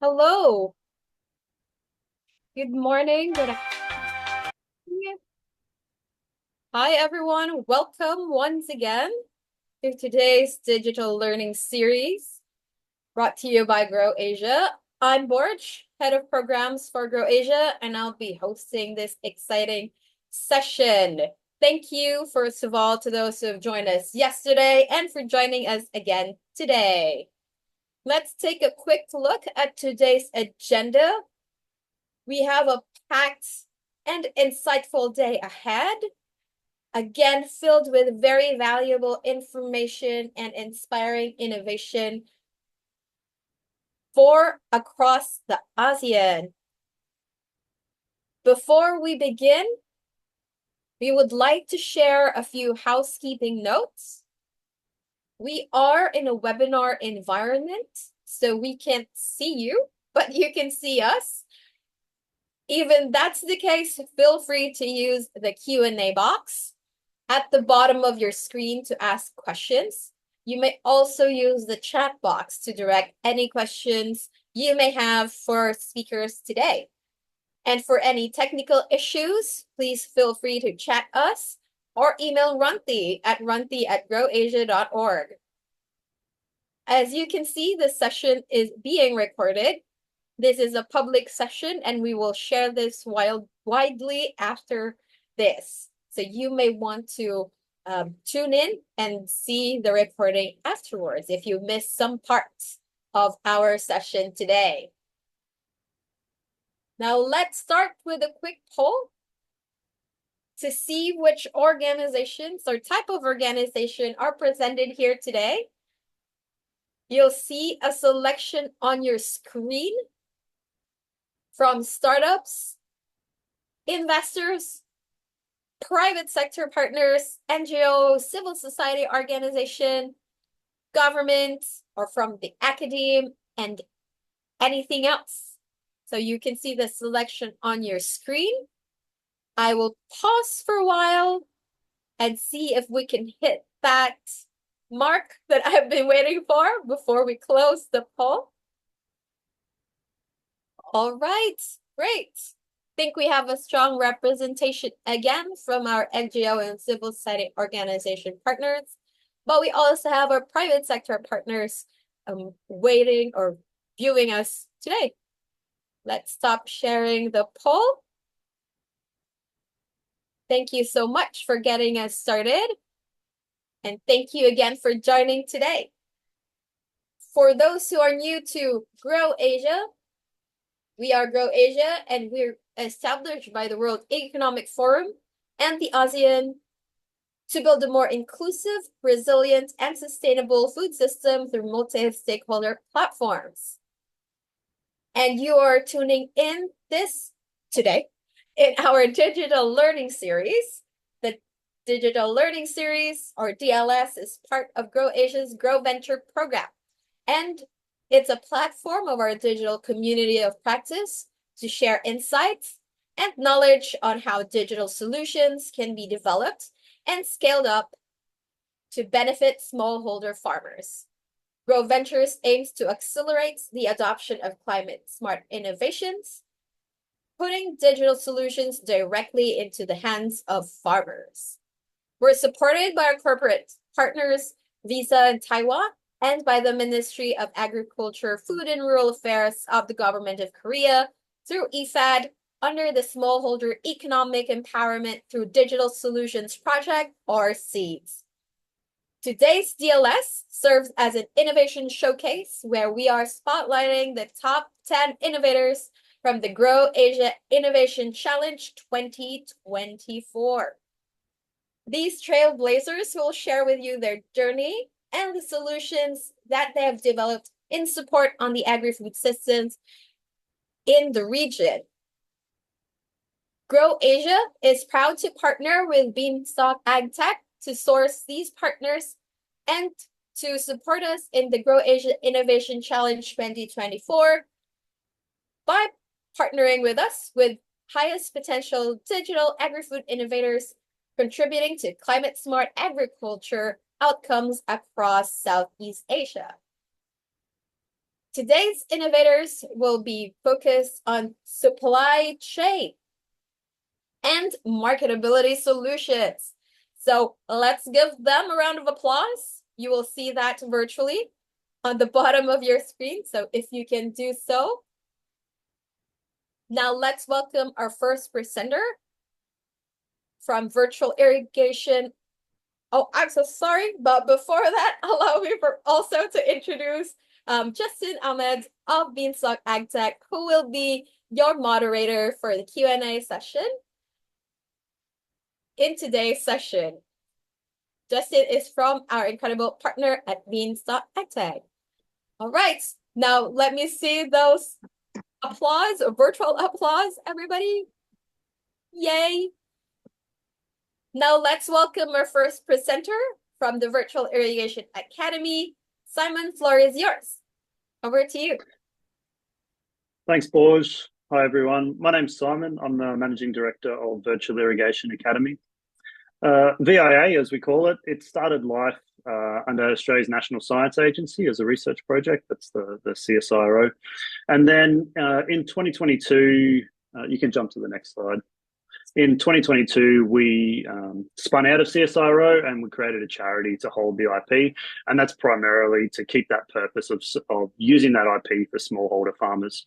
Hello. Good morning. Good afternoon. Hi, everyone. Welcome once again to today's digital learning series brought to you by Grow Asia. I'm Borch, head of programs for Grow Asia, and I'll be hosting this exciting session. Thank you, first of all, to those who have joined us yesterday and for joining us again today. Let's take a quick look at today's agenda. We have a packed and insightful day ahead, again, filled with very valuable information and inspiring innovation for across the ASEAN. Before we begin, we would like to share a few housekeeping notes. We are in a webinar environment, so we can't see you, but you can see us. Even that's the case, feel free to use the Q&A box at the bottom of your screen to ask questions. You may also use the chat box to direct any questions you may have for speakers today. And for any technical issues, please feel free to chat us or email Runti at growasia.org. As you can see, this session is being recorded. This is a public session, and we will share this widely after this. So you may want to tune in and see the recording afterwards if you missed some parts of our session today. Now let's start with a quick poll to see which organizations or type of organization are presented here today. You'll see a selection on your screen from startups, investors, private sector partners, NGOs, civil society organization, government, or from the academe, and anything else. So you can see the selection on your screen. I will pause for a while and see if we can hit that mark that I've been waiting for before we close the poll. All right, great. Think we have a strong representation again from our NGO and civil society organization partners, but we also have our private sector partners waiting or viewing us today. Let's stop sharing the poll. Thank you so much for getting us started. And thank you again for joining today. For those who are new to Grow Asia, we are Grow Asia, and we're established by the World Economic Forum and the ASEAN to build a more inclusive, resilient, and sustainable food system through multi-stakeholder platforms. And you are tuning in this today in our digital learning series. The digital learning series, or DLS, is part of Grow Asia's GrowVenture program. And it's a platform of our digital community of practice to share insights and knowledge on how digital solutions can be developed and scaled up to benefit smallholder farmers. GrowVentures aims to accelerate the adoption of climate-smart innovations, putting digital solutions directly into the hands of farmers. We're supported by our corporate partners, Visa in Taiwan, and by the Ministry of Agriculture, Food and Rural Affairs of the Government of Korea through IFAD under the Smallholder Economic Empowerment through Digital Solutions Project, or SEEDS. Today's DLS serves as an innovation showcase where we are spotlighting the top 10 innovators from the Grow Asia Innovation Challenge 2024. These trailblazers will share with you their journey and the solutions that they have developed in support on the agri-food systems in the region. Grow Asia is proud to partner with Beanstalk AgTech to source these partners and to support us in the Grow Asia Innovation Challenge 2024 by partnering with us with highest potential digital agri-food innovators contributing to climate-smart agriculture outcomes across Southeast Asia. Today's innovators will be focused on supply chain and marketability solutions. So let's give them a round of applause. You will see that virtually on the bottom of your screen. So if you can do so. Now let's welcome our first presenter from virtual irrigation. Oh, I'm so sorry, but before that, allow me also to introduce Justin Ahmed of Beanstalk AgTech, who will be your moderator for the Q&A session. In today's session, Justin is from our incredible partner at Beanstalk AgTech. All right, now let me see those applause, virtual applause, everybody. Yay. Now let's welcome our first presenter from the Virtual Irrigation Academy. Simon, floor is yours. Over to you. Thanks, Borge. Hi, everyone. My name's Simon. I'm the Managing Director of Virtual Irrigation Academy. VIA, as we call it, it started life under Australia's National Science Agency as a research project. That's the CSIRO. And then in 2022, you can jump to the next slide. In 2022, we spun out of CSIRO and we created a charity to hold the IP. And that's primarily to keep that purpose of using that IP for smallholder farmers.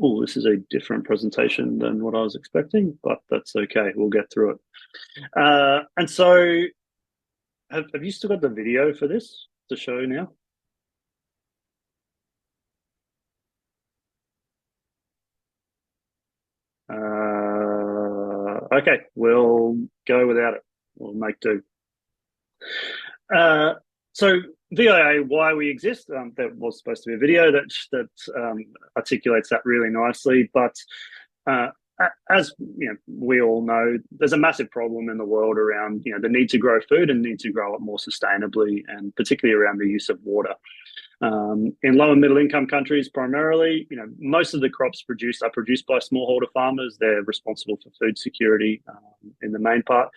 Oh, this is a different presentation than what I was expecting, but that's okay. We'll get through it. And so have you still got the video for this to show now? Okay, we'll go without it. We'll make do. So VIA, why we exist, that was supposed to be a video that articulates that really nicely. But as we all know, there's a massive problem in the world around the need to grow food and need to grow it more sustainably, and particularly around the use of water. In low and middle income countries, primarily, most of the crops are produced by smallholder farmers. They're responsible for food security in the main part.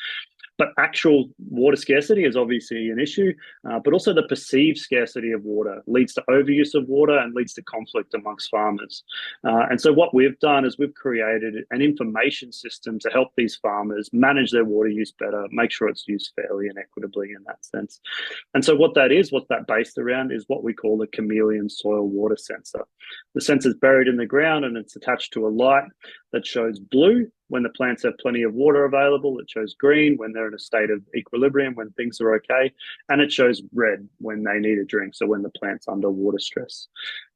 But actual water scarcity is obviously an issue, but also the perceived scarcity of water leads to overuse of water and leads to conflict amongst farmers. And so what we've done is we've created an information system to help these farmers manage their water use better, make sure it's used fairly and equitably in that sense. And so what's that based around is what we call the chameleon soil water sensor. The sensor is buried in the ground and it's attached to a light that shows blue when the plants have plenty of water available. It shows green when they're in a state of equilibrium, when things are okay. And it shows red when they need a drink, so when the plant's under water stress.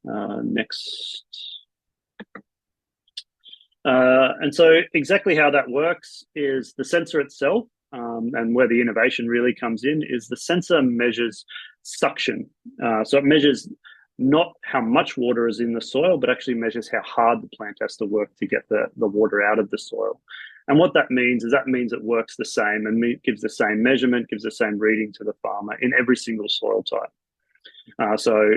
Next. And so exactly how that works is the sensor itself, and where the innovation really comes in, is the sensor measures suction. So it measures not how much water is in the soil, but actually measures how hard the plant has to work to get the water out of the soil. And what that means is it works the same and gives the same measurement, gives the same reading to the farmer in every single soil type. So,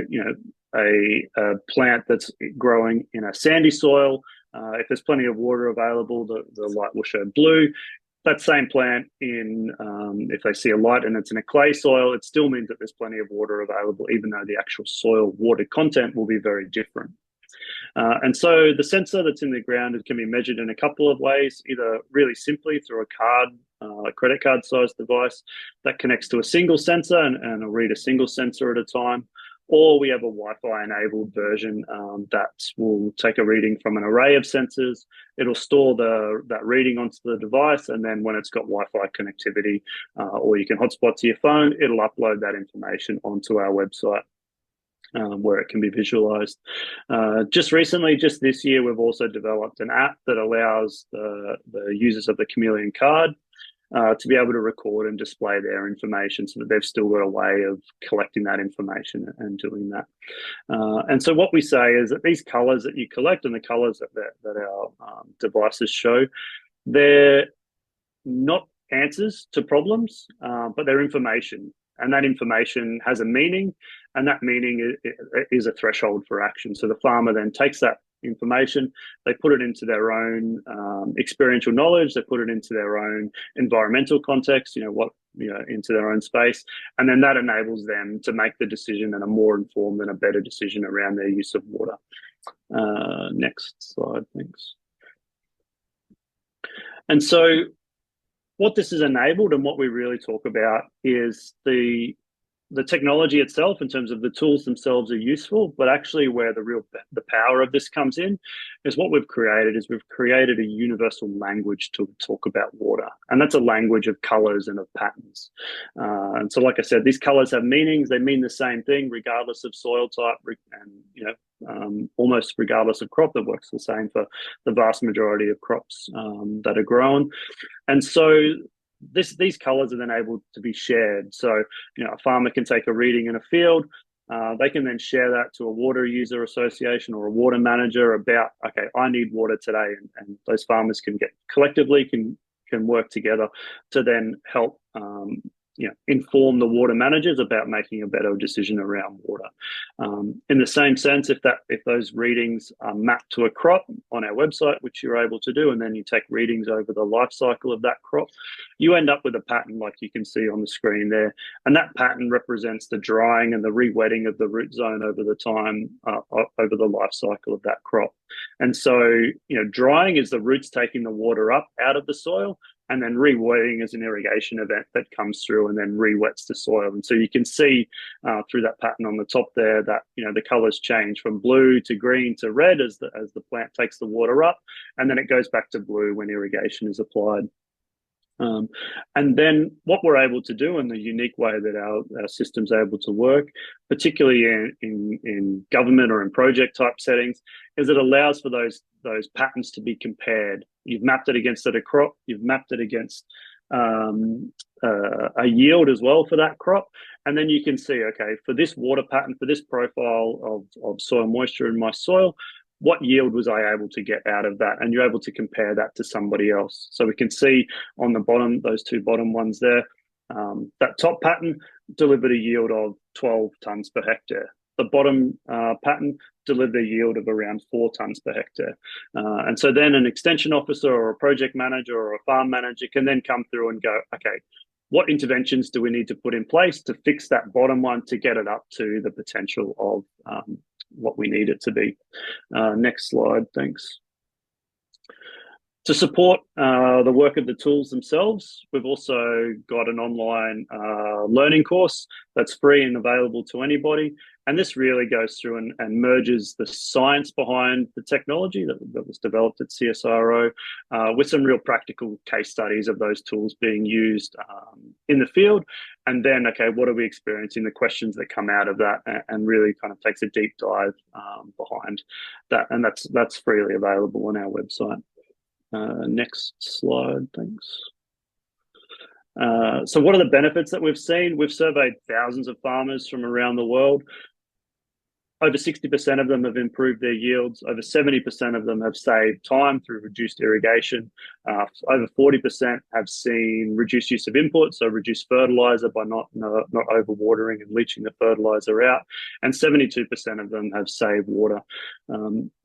a plant that's growing in a sandy soil, if there's plenty of water available, the light will show blue. That same plant if they see a light and it's in a clay soil, it still means that there's plenty of water available, even though the actual soil water content will be very different. And so the sensor that's in the ground can be measured in a couple of ways, either really simply through a card, a credit card sized device that connects to a single sensor and will read a single sensor at a time. Or we have a Wi-Fi enabled version that will take a reading from an array of sensors. It'll store that reading onto the device, and then when it's got Wi-Fi connectivity, or you can hotspot to your phone, it'll upload that information onto our website where it can be visualized. Just this year, we've also developed an app that allows the users of the Chameleon card to be able to record and display their information, so that they've still got a way of collecting that information and doing that. And so what we say is that these colors that you collect and the colors that our devices show, they're not answers to problems, but they're information. And that information has a meaning, and that meaning is a threshold for action. So the farmer then takes that information, they put it into their own experiential knowledge, they put it into their own environmental context. into their own space, and then that enables them to make the decision and a more informed and a better decision around their use of water. Next slide, thanks. And so what this has enabled and what we really talk about is the technology itself in terms of the tools themselves are useful, but actually where the power of this comes in is what we've created a universal language to talk about water. And that's a language of colors and of patterns. And so, like I said, these colors have meanings. They mean the same thing regardless of soil type and, almost regardless of crop. That works the same for the vast majority of crops that are grown. And so these colors are then able to be shared. So, a farmer can take a reading in a field. They can then share that to a water user association or a water manager about, okay, I need water today. And those farmers can collectively work together to then help inform the water managers about making a better decision around water. In the same sense, if those readings are mapped to a crop on our website, which you're able to do, and then you take readings over the life cycle of that crop, you end up with a pattern like you can see on the screen there. And that pattern represents the drying and the re-wetting of the root zone over the time, over the life cycle of that crop. And so, drying is the roots taking the water up out of the soil, and then re-wetting is an irrigation event that comes through and then re-wets the soil. And so you can see through that pattern on the top there that the colors change from blue to green to red as the plant takes the water up, and then it goes back to blue when irrigation is applied. And then what we're able to do, and the unique way that our system's able to work, particularly in government or in project type settings, is it allows for those patterns to be compared. You've mapped it against a crop, you've mapped it against a yield as well for that crop, and then you can see, okay, for this water pattern, for this profile of soil moisture in my soil, what yield was I able to get out of that? And you're able to compare that to somebody else. So we can see on the bottom, those two bottom ones there, that top pattern delivered a yield of 12 tonnes per hectare. The bottom pattern delivered a yield of around 4 tonnes per hectare. And so then an extension officer or a project manager or a farm manager can then come through and go, okay, what interventions do we need to put in place to fix that bottom one to get it up to the potential of what we need it to be. Next slide, thanks. To support the work of the tools themselves, we've also got an online learning course that's free and available to anybody. And this really goes through and merges the science behind the technology that was developed at CSIRO with some real practical case studies of those tools being used in the field. And then, okay, what are we experiencing, the questions that come out of that, and really kind of takes a deep dive behind that. And that's freely available on our website. Next slide, thanks. So what are the benefits that we've seen? We've surveyed thousands of farmers from around the world. Over 60% of them have improved their yields. Over 70% of them have saved time through reduced irrigation. Over 40% have seen reduced use of inputs, so reduced fertilizer by not overwatering and leaching the fertilizer out. And 72% of them have saved water.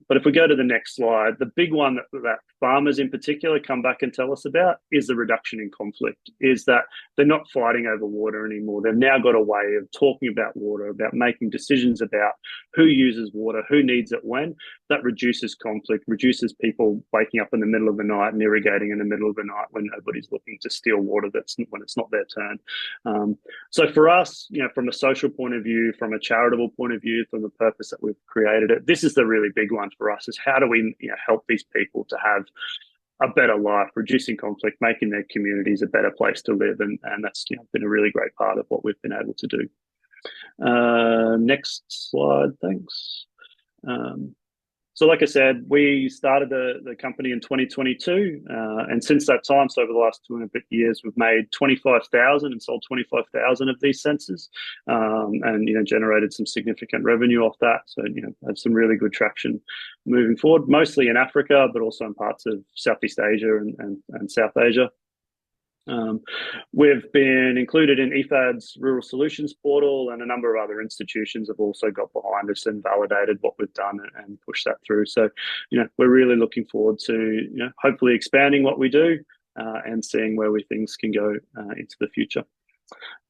But if we go to the next slide, the big one that farmers in particular come back and tell us about is the reduction in conflict, is that they're not fighting over water anymore. They've now got a way of talking about water, about making decisions about who uses water, who needs it when. That reduces conflict, reduces people waking up in the middle of the night and irrigating in the middle of the night when nobody's looking to steal water when it's not their turn. So for us, from a social point of view, from a charitable point of view, from the purpose that we've created it, this is the really big one for us, is how do we help these people to have a better life, reducing conflict, making their communities a better place to live. And that's been a really great part of what we've been able to do. Next slide, thanks. So like I said, we started the company in 2022, and since that time, so over the last 2 and a bit years, we've made 25,000 and sold 25,000 of these sensors, and generated some significant revenue off that. So have some really good traction moving forward, mostly in Africa, but also in parts of Southeast Asia and South Asia. We've been included in EFAD's Rural Solutions portal, and a number of other institutions have also got behind us and validated what we've done and pushed that through. So, we're really looking forward to, hopefully expanding what we do and seeing where things can go into the future.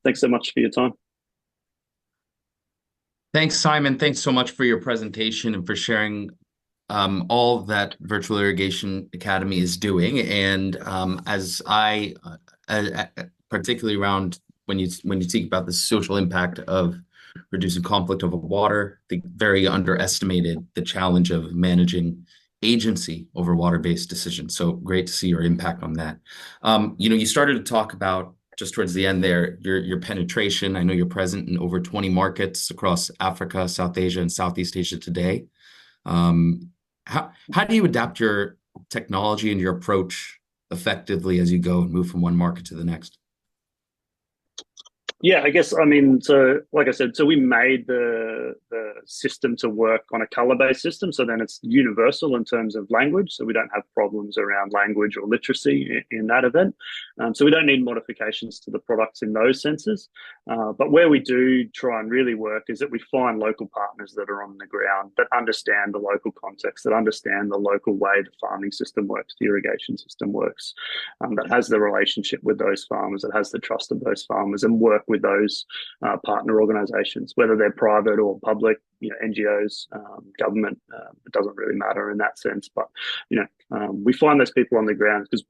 Thanks so much for your time. Thanks, Simon. Thanks so much for your presentation and for sharing all that Virtual Irrigation Academy is doing. And particularly around when you speak about the social impact of reducing conflict over water, I think very underestimated the challenge of managing agency over water-based decisions. So great to see your impact on that. You started to talk about just towards the end there, your penetration. I know you're present in over 20 markets across Africa, South Asia, and Southeast Asia today. How do you adapt your technology and your approach effectively as you go and move from one market to the next? Yeah, I guess, I mean, so like I said, so we made the system to work on a color-based system. So then it's universal in terms of language. So we don't have problems around language or literacy in that event. So we don't need modifications to the products in those senses. But where we do try and really work is that we find local partners that are on the ground, that understand the local context, that understand the local way the farming system works, the irrigation system works, that has the relationship with those farmers, that has the trust of those farmers, and work with those partner organizations, whether they're private or public, NGOs, government. It doesn't really matter in that sense. But we find those people on the ground because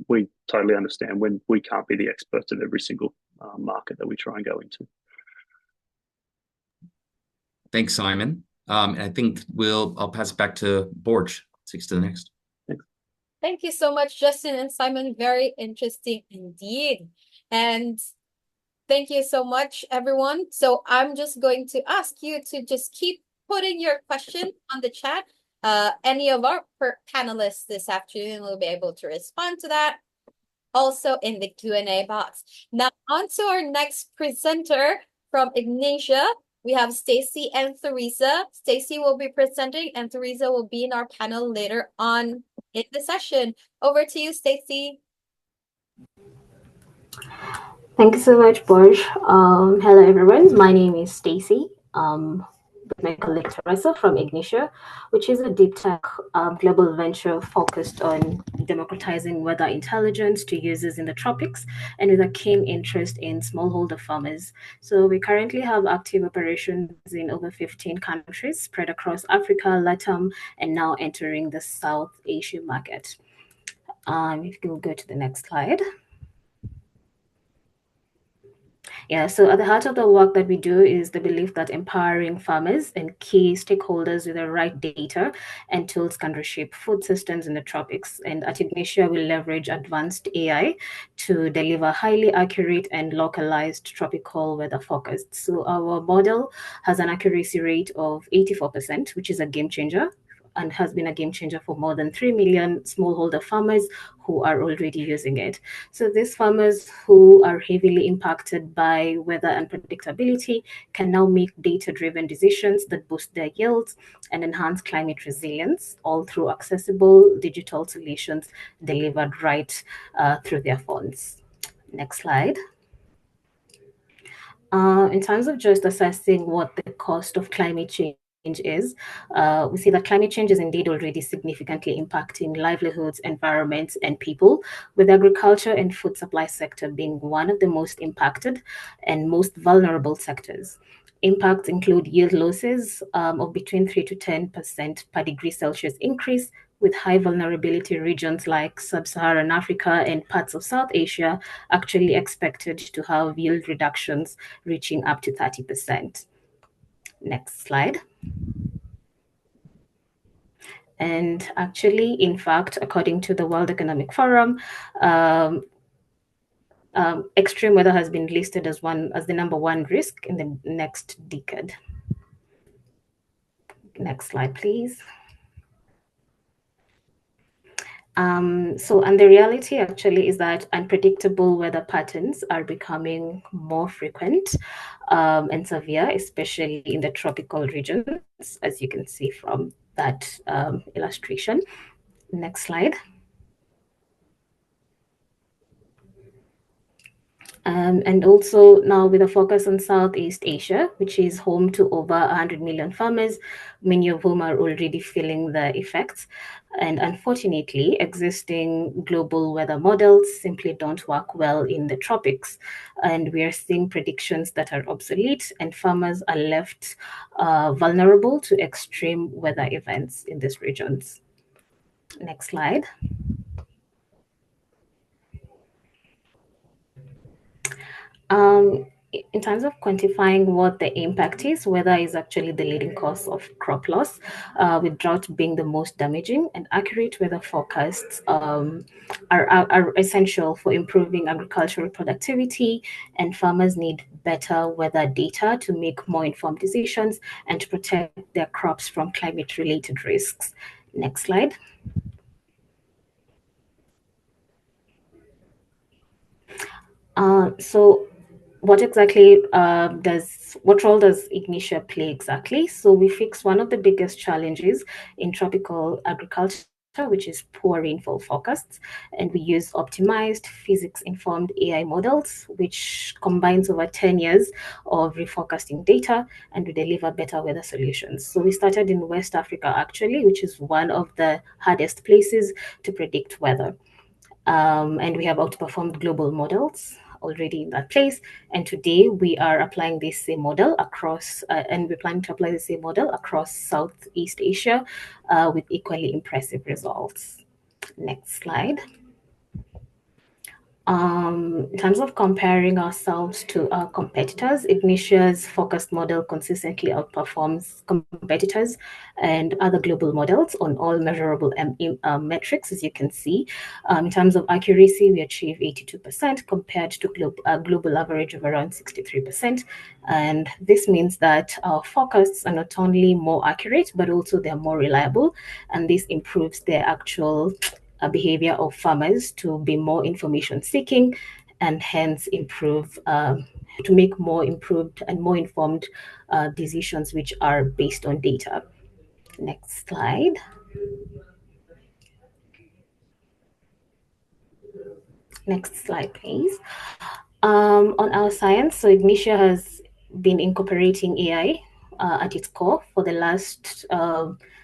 we totally understand when we can't be the experts of every single market that we try and go into. Thanks, Simon. And I think I'll pass it back to Borj. Takes to the next. Thanks. Thank you so much, Justin and Simon. Very interesting indeed. And thank you so much, everyone. So I'm just going to ask you to just keep putting your question on the chat. Any of our panelists this afternoon will be able to respond to that. Also in the Q&A box. Now on to our next presenter from Ignitia. We have Stacy and Theresa. Stacy will be presenting and Theresa will be in our panel later on in the session. Over to you, Stacy. Thank you so much, Borj. Hello, everyone. My name is Stacy. With my colleague Teresa from Ignitia, which is a deep tech global venture focused on democratizing weather intelligence to users in the tropics and with a keen interest in smallholder farmers. So we currently have active operations in over 15 countries spread across Africa, LATAM, and now entering the South Asian market. If you can go to the next slide. Yeah, so at the heart of the work that we do is the belief that empowering farmers and key stakeholders with the right data and tools can reshape food systems in the tropics. And at Ignitia, we leverage advanced AI to deliver highly accurate and localized tropical weather forecasts. So our model has an accuracy rate of 84%, which is a game changer, and has been a game changer for more than 3 million smallholder farmers who are already using it. So these farmers who are heavily impacted by weather unpredictability can now make data-driven decisions that boost their yields and enhance climate resilience, all through accessible digital solutions delivered right through their phones. Next slide. In terms of just assessing what the cost of climate change is, we see that climate change is indeed already significantly impacting livelihoods, environments, and people, with agriculture and food supply sector being one of the most impacted and most vulnerable sectors. Impacts include yield losses of between 3 to 10% per degree Celsius increase, with high vulnerability regions like sub-Saharan Africa and parts of South Asia actually expected to have yield reductions reaching up to 30%. Next slide. And actually, in fact, according to the World Economic Forum, extreme weather has been listed as the number one risk in the next decade. Next slide, please. And the reality actually is that unpredictable weather patterns are becoming more frequent and severe, especially in the tropical regions, as you can see from that illustration. Next slide. And also now with a focus on Southeast Asia, which is home to over 100 million farmers, many of whom are already feeling the effects. And unfortunately, existing global weather models simply don't work well in the tropics. And we are seeing predictions that are obsolete, and farmers are left vulnerable to extreme weather events in these regions. Next slide. In terms of quantifying what the impact is, weather is actually the leading cause of crop loss, with drought being the most damaging, and accurate weather forecasts are essential for improving agricultural productivity, and farmers need better weather data to make more informed decisions and to protect their crops from climate-related risks. Next slide. So what role does Ignitia play exactly? So we fix one of the biggest challenges in tropical agriculture, which is poor rainfall forecasts. And we use optimized physics-informed AI models, which combines over 10 years of reforecasting data, and we deliver better weather solutions. So we started in West Africa, actually, which is one of the hardest places to predict weather. And we have outperformed global models already in that place. And today we are applying this same model across, and we're planning to apply the same model across Southeast Asia with equally impressive results. Next slide. In terms of comparing ourselves to our competitors, Ignitia's focused model consistently outperforms competitors and other global models on all measurable metrics, as you can see. In terms of accuracy, we achieve 82% compared to global average of around 63%. And this means that our forecasts are not only more accurate, but also they're more reliable. And this improves their actual behavior of farmers to be more information seeking and hence improve to make more improved and more informed decisions which are based on data. Next slide. Next slide, please. On our science, so Ignitia has been incorporating AI at its core for the last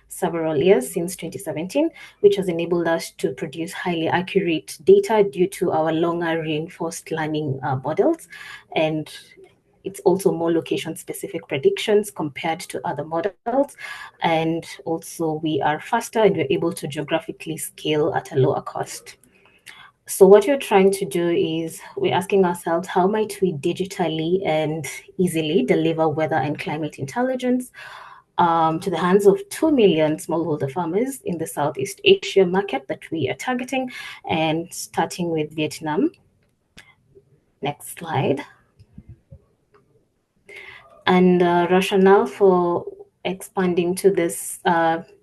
several years since 2017, which has enabled us to produce highly accurate data due to our longer reinforced learning models. And it's also more location-specific predictions compared to other models. And also we are faster and we're able to geographically scale at a lower cost. So what we're trying to do is we're asking ourselves, how might we digitally and easily deliver weather and climate intelligence to the hands of 2 million smallholder farmers in the Southeast Asia market that we are targeting, and starting with Vietnam. Next slide. And rationale for expanding to this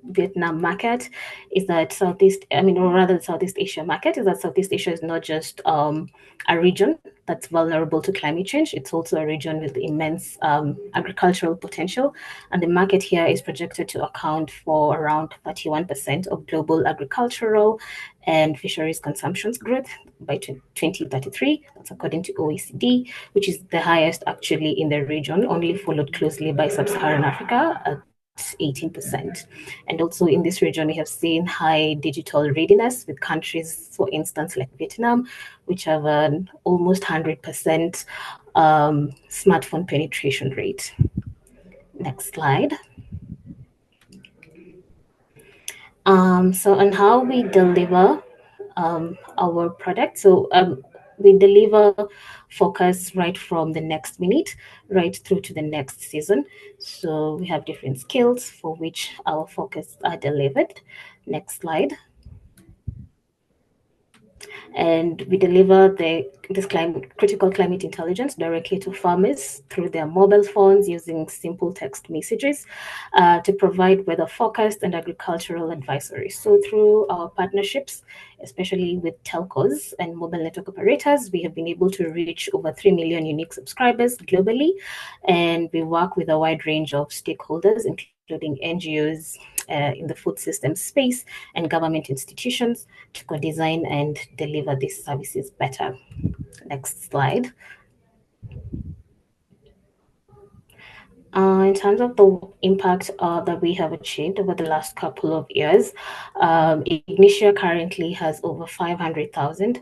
Vietnam market is that Southeast Asia market is that Southeast Asia is not just a region that's vulnerable to climate change. It's also a region with immense agricultural potential. And the market here is projected to account for around 31% of global agricultural and fisheries consumptions growth by 2033. That's according to OECD, which is the highest actually in the region, only followed closely by Sub-Saharan Africa at 18%. And also in this region, we have seen high digital readiness with countries, for instance, like Vietnam, which have an almost 100% smartphone penetration rate. Next slide. So on how we deliver our product. So we deliver focus right from the next minute right through to the next season. So we have different skills for which our focus are delivered. Next slide. And we deliver this critical climate intelligence directly to farmers through their mobile phones using simple text messages to provide weather forecast and agricultural advisory. So through our partnerships, especially with telcos and mobile network operators, we have been able to reach over 3 million unique subscribers globally, and we work with a wide range of stakeholders, including including NGOs in the food system space and government institutions to co-design and deliver these services better. Next slide. In terms of the impact that we have achieved over the last couple of years, Ignitia currently has over 500,000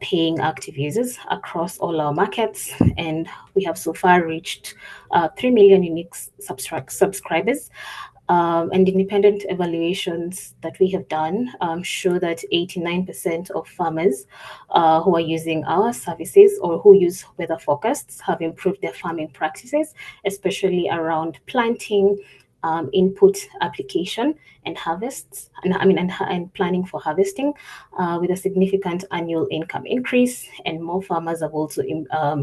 paying active users across all our markets, and we have so far reached 3 million unique subscribers. And independent evaluations that we have done show that 89% of farmers who are using our services or who use weather forecasts have improved their farming practices, especially around planting, input application and harvests, and planning for harvesting, with a significant annual income increase. And more farmers have also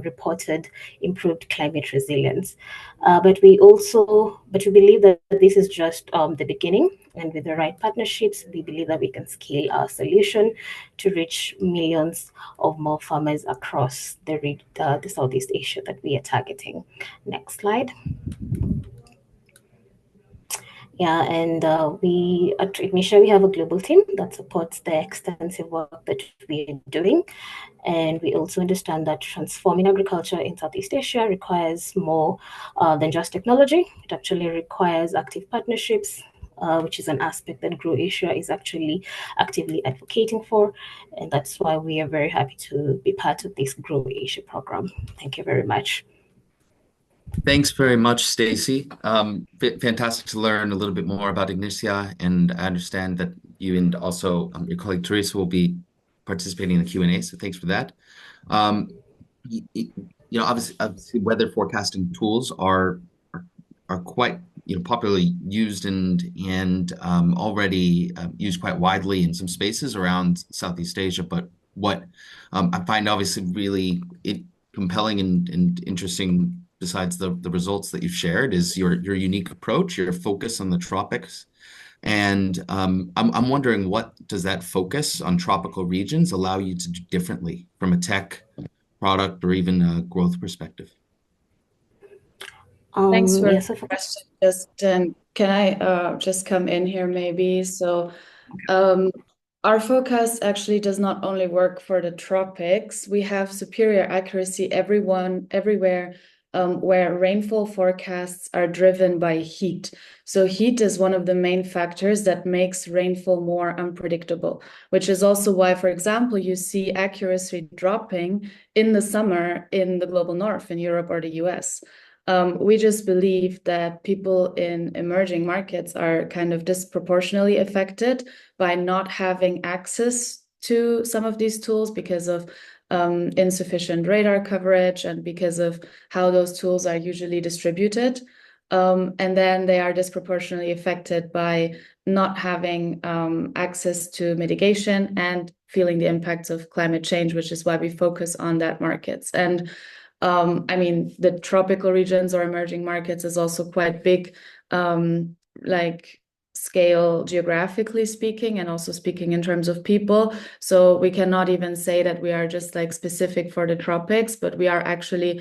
reported improved climate resilience. But we believe that this is just the beginning, and with the right partnerships, we believe that we can scale our solution to reach millions of more farmers across the Southeast Asia that we are targeting. Next slide. Yeah, and we at Ignitia, we have a global team that supports the extensive work that we are doing. And we also understand that transforming agriculture in Southeast Asia requires more than just technology. It actually requires active partnerships, which is an aspect that GrowAsia is actually actively advocating for. And that's why we are very happy to be part of this GrowAsia program. Thank you very much. Thanks very much, Stacy. Fantastic to learn a little bit more about Ignitia, and I understand that you and also your colleague Teresa will be participating in the Q&A, so thanks for that. Obviously, weather forecasting tools are quite popularly used and already used quite widely in some spaces around Southeast Asia. But what I find obviously really compelling and interesting, besides the results that you've shared, is your unique approach, your focus on the tropics. And I'm wondering, what does that focus on tropical regions allow you to do differently from a tech, product, or even a growth perspective? Thanks for the question, Justin. Can I just come in here maybe? So our forecast actually does not only work for the tropics. We have superior accuracy everywhere where rainfall forecasts are driven by heat. So heat is one of the main factors that makes rainfall more unpredictable, which is also why, for example, you see accuracy dropping in the summer in the global north, in Europe or the US. We just believe that people in emerging markets are kind of disproportionately affected by not having access to some of these tools because of insufficient radar coverage and because of how those tools are usually distributed. And then they are disproportionately affected by not having access to mitigation and feeling the impacts of climate change, which is why we focus on that markets. And the tropical regions or emerging markets is also quite big, scale geographically speaking, and also speaking in terms of people. So we cannot even say that we are just specific for the tropics, but we are actually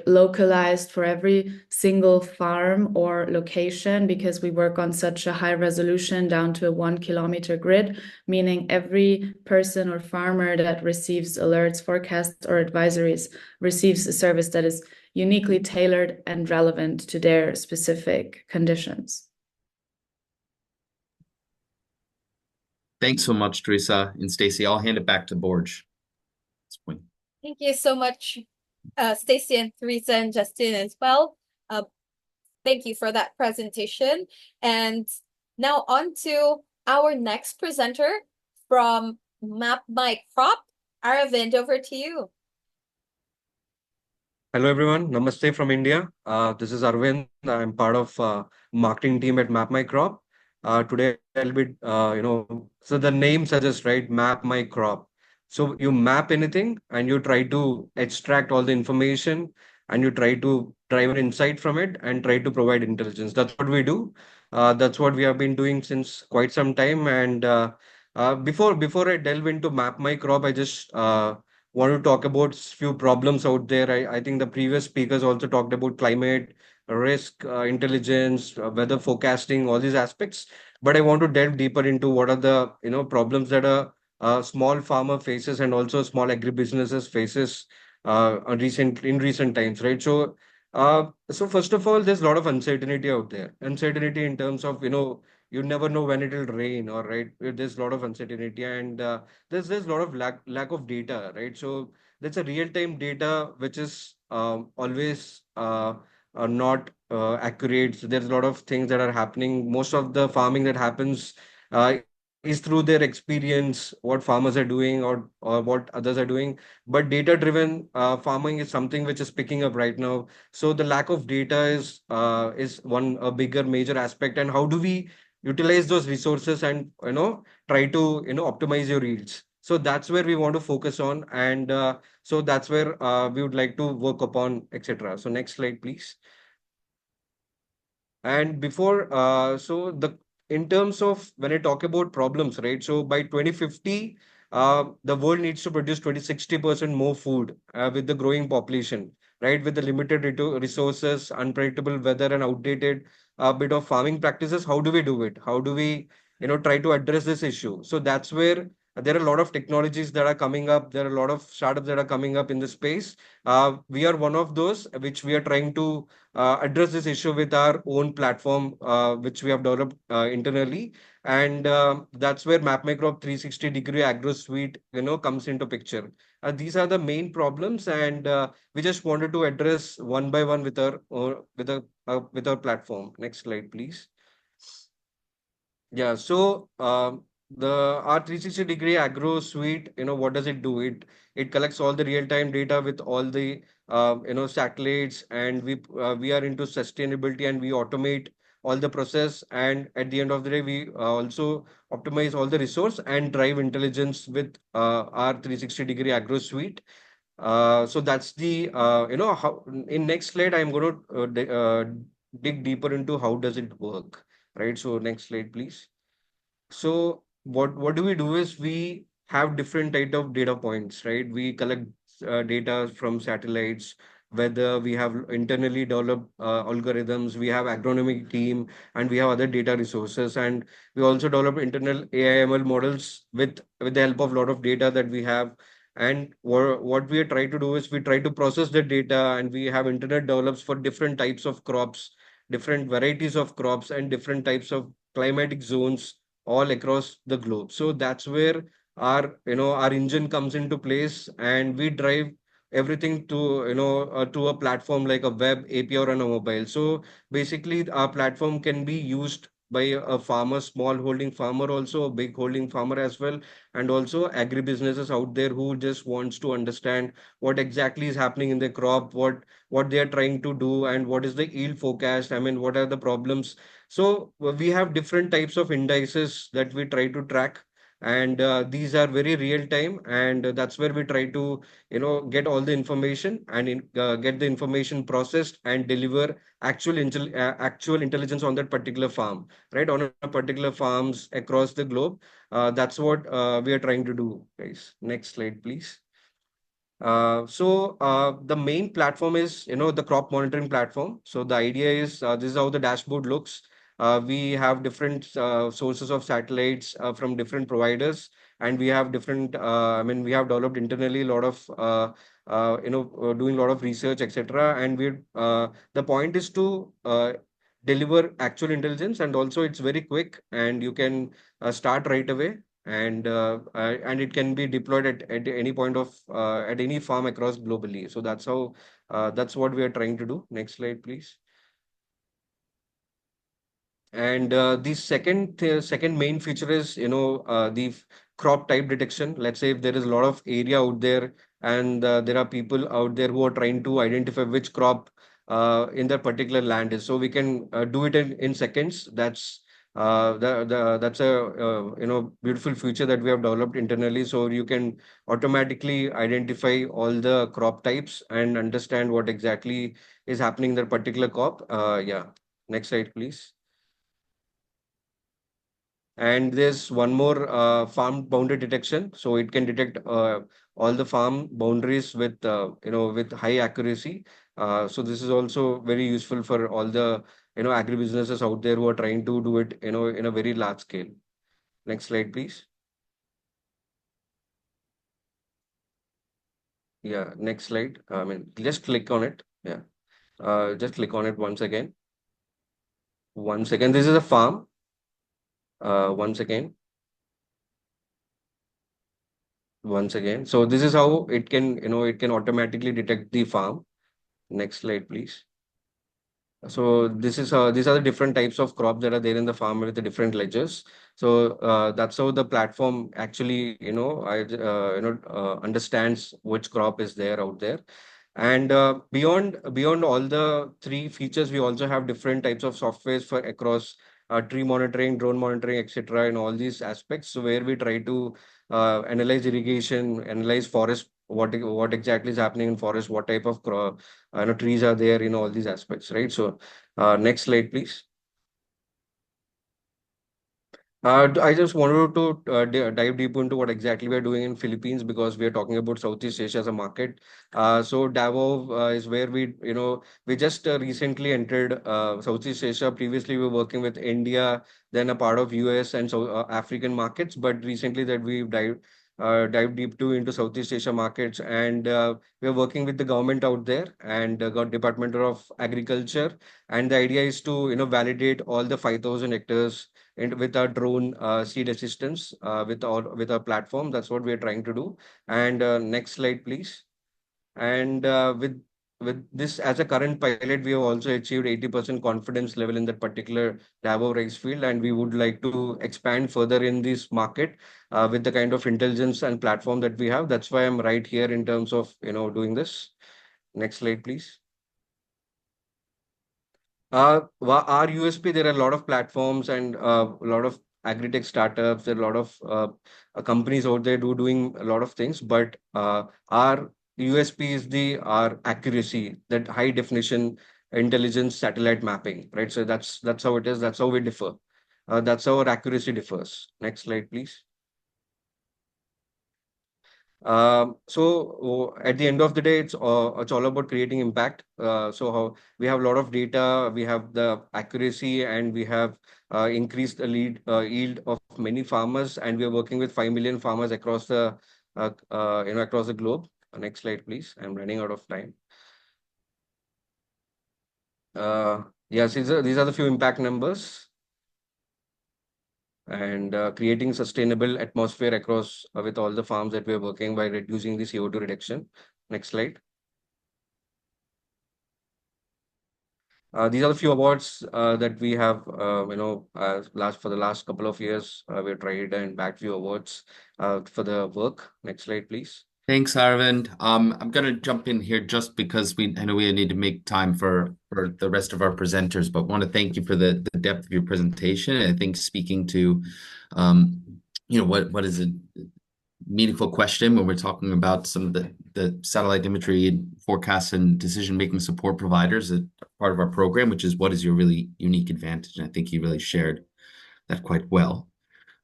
localized for every single farm or location, because we work on such a high resolution down to a 1 kilometer grid, meaning every person or farmer that receives alerts, forecasts, or advisories receives a service that is uniquely tailored and relevant to their specific conditions. Thanks so much, Teresa and Stacy. I'll hand it back to Borj at this point. Thank you so much, Stacy and Teresa and Justin as well. Thank you for that presentation. And now on to our next presenter from Map My Crop. Aravind, over to you. Hello, everyone. Namaste from India. This is Arvind. I'm part of marketing team at Map My Crop. Today, I'll be, so the name suggests, right? Map My Crop. So you map anything and you try to extract all the information and you try to drive an insight from it and try to provide intelligence. That's what we do. That's what we have been doing since quite some time. And before I delve into Map My Crop, I just want to talk about few problems out there. I think the previous speakers also talked about climate, risk intelligence, weather forecasting, all these aspects. But I want to delve deeper into what are the problems that a small farmer faces and also small agribusinesses faces in recent times, right? So first of all, there's a lot of uncertainty out there. Uncertainty in terms of, you never know when it will rain, or right. There's a lot of uncertainty, and there's a lot of lack of data, right? So that's a real time data which is always not accurate. So there's a lot of things that are happening. Most of the farming that happens is through their experience, what farmers are doing, or what others are doing. But data driven farming is something which is picking up right now. So the lack of data is one a bigger major aspect. And how do we utilize those resources and try to optimize your yields? So that's where we want to focus on, and so that's where we would like to work upon, etc. So next slide, please. And before, in terms of when I talk about problems, right? So by 2050, the world needs to produce 60% more food with the growing population, right? With the limited resources, unpredictable weather, and outdated bit of farming practices. How do we do it? How do we, try to address this issue? So that's where there are a lot of technologies that are coming up. There are a lot of startups that are coming up in the space. We are one of those which we are trying to address this issue with our own platform, which we have developed internally. And that's where MapMyCrop 360-degree Agro Suite, comes into picture. These are the main problems, and we just wanted to address one by one with with our platform. Next slide, please. Yeah, so the our 360-degree Agro Suite, what does it do? It collects all the real-time data with all the satellites, and we are into sustainability, and we automate all the process. And at the end of the day, we also optimize all the resource and drive intelligence with our 360-degree Agro Suite. So that's the how in next slide I'm going to dig deeper into how does it work, right? So next slide, please. So what do we do is we have different type of data points, right? We collect data from satellites, whether we have internally developed algorithms, we have agronomic team, and we have other data resources, and we also develop internal AI/ML models with the help of a lot of data that we have. And what we are trying to do is we try to process the data, and we have internet develops for different types of crops, different varieties of crops, and different types of climatic zones all across the globe. So that's where our engine comes into place, and we drive everything to to a platform like a web API or on a mobile. So basically, our platform can be used by a farmer, small holding farmer, also a big holding farmer as well, and also agribusinesses out there who just wants to understand what exactly is happening in the crop, what they are trying to do, and what is the yield forecast. I mean, what are the problems. So we have different types of indices that we try to track, and these are very real time, and that's where we try to get all the information and get the information processed and deliver actual intelligence on that particular farm, right? On a particular farms across the globe. That's what we are trying to do, guys. Next slide, please. The main platform is, the crop monitoring platform. So the idea is this is how the dashboard looks. We have different sources of satellites from different providers, and we have different. I mean, we have developed internally a lot of, doing a lot of research, etc. And the point is to deliver actual intelligence, and also it's very quick, and you can start right away, and it can be deployed at any point of at any farm across globally. So that's how that's what we are trying to do. Next slide, please. And the second main feature is the crop type detection. Let's say if there is a lot of area out there, and there are people out there who are trying to identify which crop in that particular land is, so we can do it in seconds. That's a beautiful feature that we have developed internally. So you can automatically identify all the crop types and understand what exactly is happening in that particular crop. Yeah. Next slide, please. And there's one more farm boundary detection. So it can detect all the farm boundaries with with high accuracy. So this is also very useful for all the agribusinesses out there who are trying to do it in a very large scale. Next slide, please. Yeah, next slide. I mean, just click on it. Yeah, just click on it once again. Once again, this is a farm. Once again, once again. So this is how it can, it can automatically detect the farm. Next slide, please. So this is these are the different types of crops that are there in the farm with the different ledgers. So that's how the platform actually, understands which crop is there out there. And beyond all the three features, we also have different types of softwares for across tree monitoring, drone monitoring, etc., and all these aspects. So where we try to analyze irrigation, analyze forest, what exactly is happening in forest, what type of trees are there in all these aspects, right? So next slide, please. I just wanted to dive deep into what exactly we're doing in Philippines because we are talking about Southeast Asia as a market. So Davao is where we just recently entered Southeast Asia. Previously, we were working with India, then a part of US and so African markets. But recently, that we've dived deep into Southeast Asia markets, and we're working with the government out there and got Department of Agriculture. And the idea is to validate all the 5,000 hectares and with our drone seed assistance with our platform. That's what we're trying to do. And next slide, please. And with this as a current pilot, we have also achieved 80% confidence level in that particular Davao rice field, and we would like to expand further in this market with the kind of intelligence and platform that we have. That's why I'm right here in terms of doing this. Next slide, please. Our USP, there are a lot of platforms and a lot of agri-tech startups. There are a lot of companies out there doing a lot of things, but our USP is our accuracy, that high definition intelligence satellite mapping, right? So that's how it is. That's how we differ. That's how our accuracy differs. Next slide, please. At the end of the day, it's all about creating impact. So how we have a lot of data, we have the accuracy, and we have increased the yield of many farmers, and we are working with 5 million farmers across the across the globe. Next slide, please. I'm running out of time. Yes, these are the few impact numbers and creating sustainable atmosphere across with all the farms that we're working by reducing the CO2 reduction. Next slide. These are the few awards that we have, for the last couple of years. We've tried and bagged few awards for the work. Next slide, please. Thanks, Arvind. I'm going to jump in here just because I know we need to make time for the rest of our presenters, but want to thank you for the depth of your presentation. And I think speaking to, what is a meaningful question when we're talking about some of the satellite imagery forecasts and decision-making support providers as part of our program, which is what is your really unique advantage? And I think you really shared that quite well.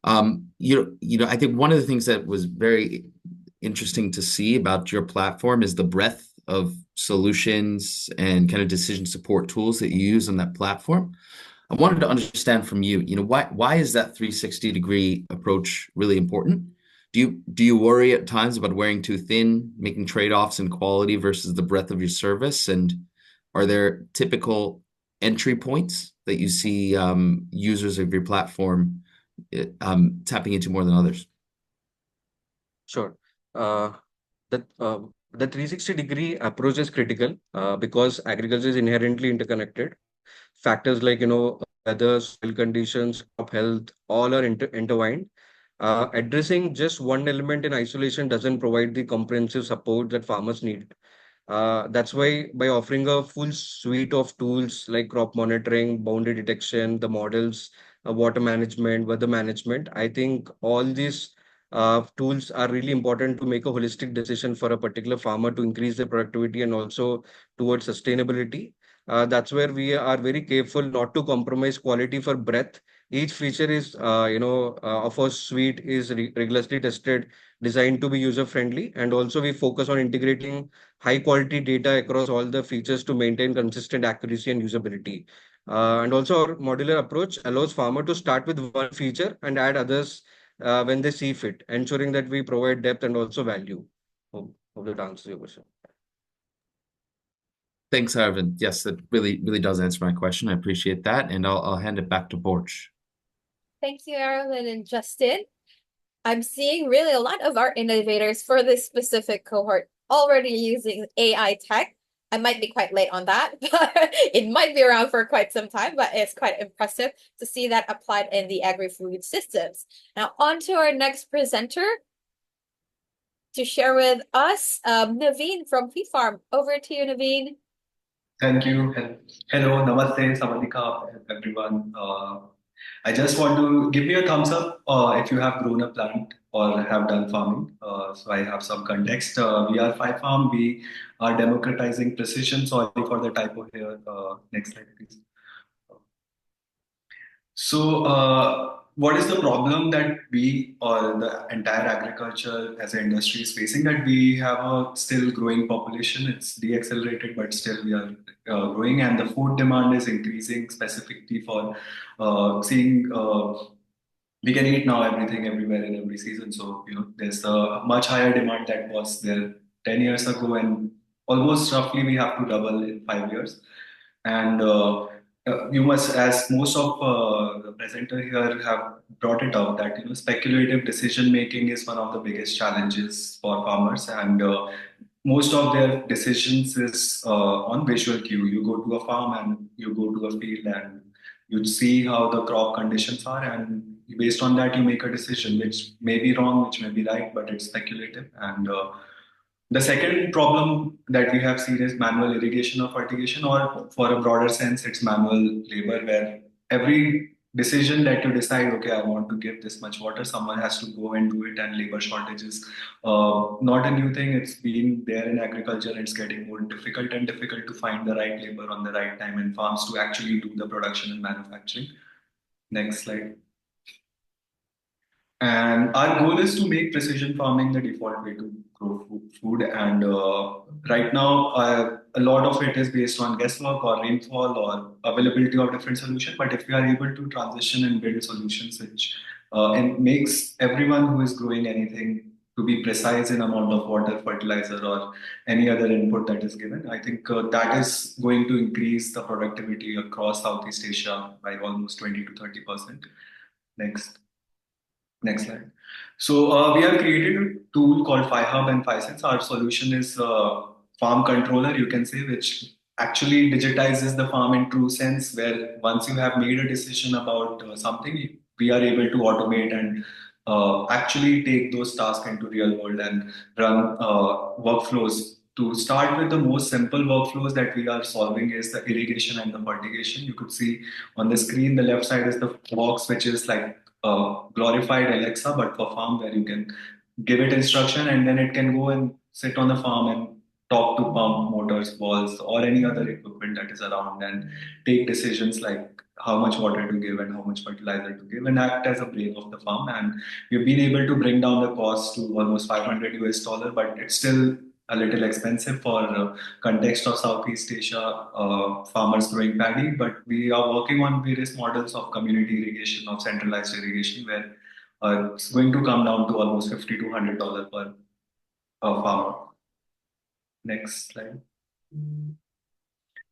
I think one of the things that was very interesting to see about your platform is the breadth of solutions and kind of decision support tools that you use on that platform. I wanted to understand from you, why is that 360-degree approach really important? Do you worry at times about wearing too thin, making trade-offs in quality versus the breadth of your service? And are there typical entry points that you see users of your platform tapping into more than others? Sure. Uh, the 360-degree approach is critical because agriculture is inherently interconnected. Factors like weather, soil conditions, crop health, all are intertwined. Addressing just one element in isolation doesn't provide the comprehensive support that farmers need. That's why by offering a full suite of tools like crop monitoring, boundary detection, the models, water management, weather management, I think all these tools are really important to make a holistic decision for a particular farmer to increase their productivity and also towards sustainability. That's where we are very careful not to compromise quality for breadth. Each feature is, of our suite is rigorously tested, designed to be user friendly. And also we focus on integrating high quality data across all the features to maintain consistent accuracy and usability. And also our modular approach allows farmer to start with one feature and add others when they see fit, ensuring that we provide depth and also value. Hope that answers your question. Thanks, Arvind. Yes, that really does answer my question. I appreciate that, and I'll hand it back to Borch. Thank you, Arlen and Justin. I'm seeing really a lot of our innovators for this specific cohort already using AI tech. I might be quite late on that, but it might be around for quite some time, but it's quite impressive to see that applied in the agri-food systems. Now, on to our next presenter to share with us, Naveen from Fleet Farm. Over to you, Naveen. Thank you. Hello, namaste, sawadika, everyone. I just want to give me a thumbs up if you have grown a plant or have done farming. So I have some context. We are Five Farm. We are democratizing precision. Sorry for the typo here. Next slide, please. So, what is the problem that we or the entire agriculture as an industry is facing? That we have a still growing population. It's deaccelerated, but still we are growing, and the food demand is increasing. Specifically for seeing, we can eat now everything, everywhere, in every season. So there's a much higher demand that was there 10 years ago, and almost roughly we have to double in 5 years. And you must, as most of the presenter here have brought it up, that speculative decision making is one of the biggest challenges for farmers, and most of their decisions is on visual cue. You go to a farm and you go to a field and you see how the crop conditions are, and based on that you make a decision, which may be wrong, which may be right, but it's speculative. And the second problem that we have seen is manual irrigation or fertigation, or for a broader sense, it's manual labor, where every decision that you decide, okay, I want to give this much water, someone has to go and do it, and labor shortages. Not a new thing, it's been there in agriculture, it's getting more difficult and difficult to find the right labor on the right time in farms to actually do the production and manufacturing. Next slide. And our goal is to make precision farming the default way to grow food. And right now, a lot of it is based on guesswork or rainfall or availability of different solutions. But if we are able to transition and build solutions which and makes everyone who is growing anything to be precise in amount of water, fertilizer, or any other input that is given, I think that is going to increase the productivity across Southeast Asia by almost 20 to 30%. Next slide. So we have created a tool called FiHub and FiSense. Our solution is farm controller, you can say, which actually digitizes the farm in true sense, where once you have made a decision about something, we are able to automate and actually take those tasks into real world and run workflows. To start with, the most simple workflows that we are solving is the irrigation and the fertigation. You could see on the screen, the left side is the box, which is like glorified Alexa, but for farm, where you can give it instruction and then it can go and sit on the farm and talk to pump, motors, valves, or any other equipment that is around, and take decisions like how much water to give and how much fertilizer to give, and act as a brain of the farm. And we've been able to bring down the cost to almost $500, but it's still a little expensive for context of Southeast Asia farmers growing paddy. But we are working on various models of community irrigation, of centralized irrigation, where it's going to come down to almost $50 to $100 per farmer. Next slide.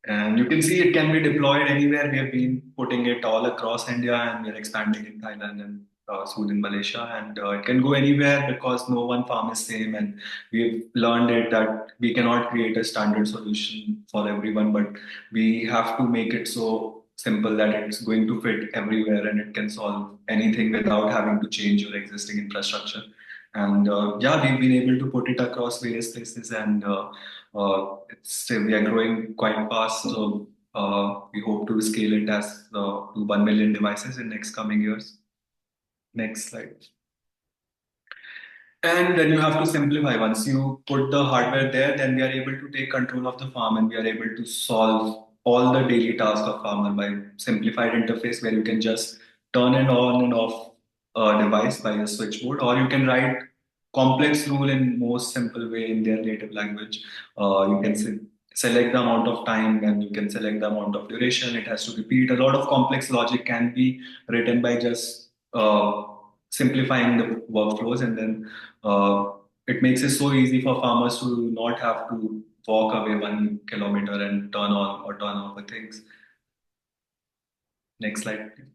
And you can see it can be deployed anywhere. We have been putting it all across India, and we're expanding in Thailand and soon in Malaysia. And it can go anywhere because no one farm is same. And we've learned it that we cannot create a standard solution for everyone, but we have to make it so simple that it's going to fit everywhere and it can solve anything without having to change your existing infrastructure. And yeah, we've been able to put it across various places, and we are growing quite fast. So we hope to scale it as to 1 million devices in next coming years. Next slide. And then you have to simplify. Once you put the hardware there, then we are able to take control of the farm, and we are able to solve all the daily tasks of farmer by simplified interface, where you can just turn it on and off a device by a switchboard, or you can write complex rule in most simple way in their native language. You can select the amount of time and you can select the amount of duration it has to repeat. A lot of complex logic can be written by just simplifying the workflows, and then it makes it so easy for farmers to not have to walk away 1 kilometer and turn on or turn off the things. Next slide, please.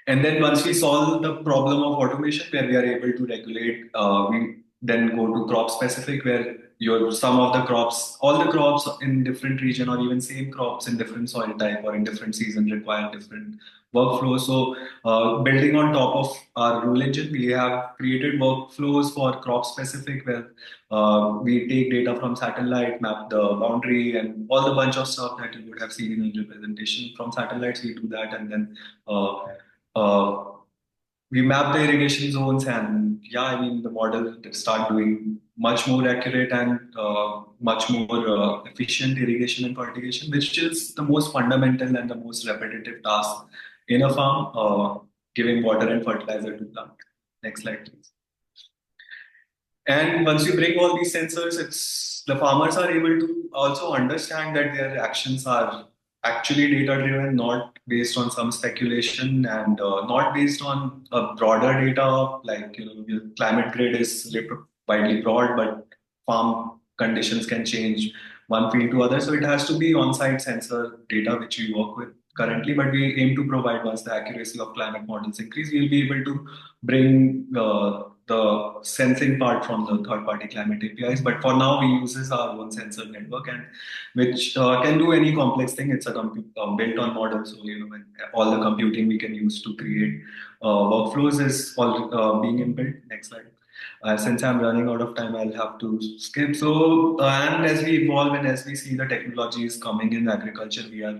And then once we solve the problem of automation where we are able to regulate, we then go to crop specific, where some of the crops, all the crops in different region or even same crops in different soil type or in different season require different workflows. So building on top of our rule engine, we have created workflows for crop specific, where we take data from satellite, map the boundary and all the bunch of stuff that you would have seen in the representation. From satellites, we do that, and then uh, we map the irrigation zones, and yeah, I mean the model start doing much more accurate and much more efficient irrigation and fertigation, which is the most fundamental and the most repetitive task in a farm, giving water and fertilizer to plant. Next slide, please. And once you bring all these sensors, it's the farmers are able to also understand that their actions are actually data driven, not based on some speculation, and not based on a broader data. Like, your climate grid is widely broad, but farm conditions can change one field to other. So it has to be on-site sensor data which we work with currently, but we aim to provide, once the accuracy of climate models increase, we'll be able to bring the sensing part from the third-party climate APIs. But for now, we use our own sensor network, and which can do any complex thing. It's a built-on model, so when all the computing we can use to create workflows is all being inbuilt. Next slide. Since I'm running out of time, I'll have to skip. So, and as we evolve and as we see the technologies coming in agriculture, we are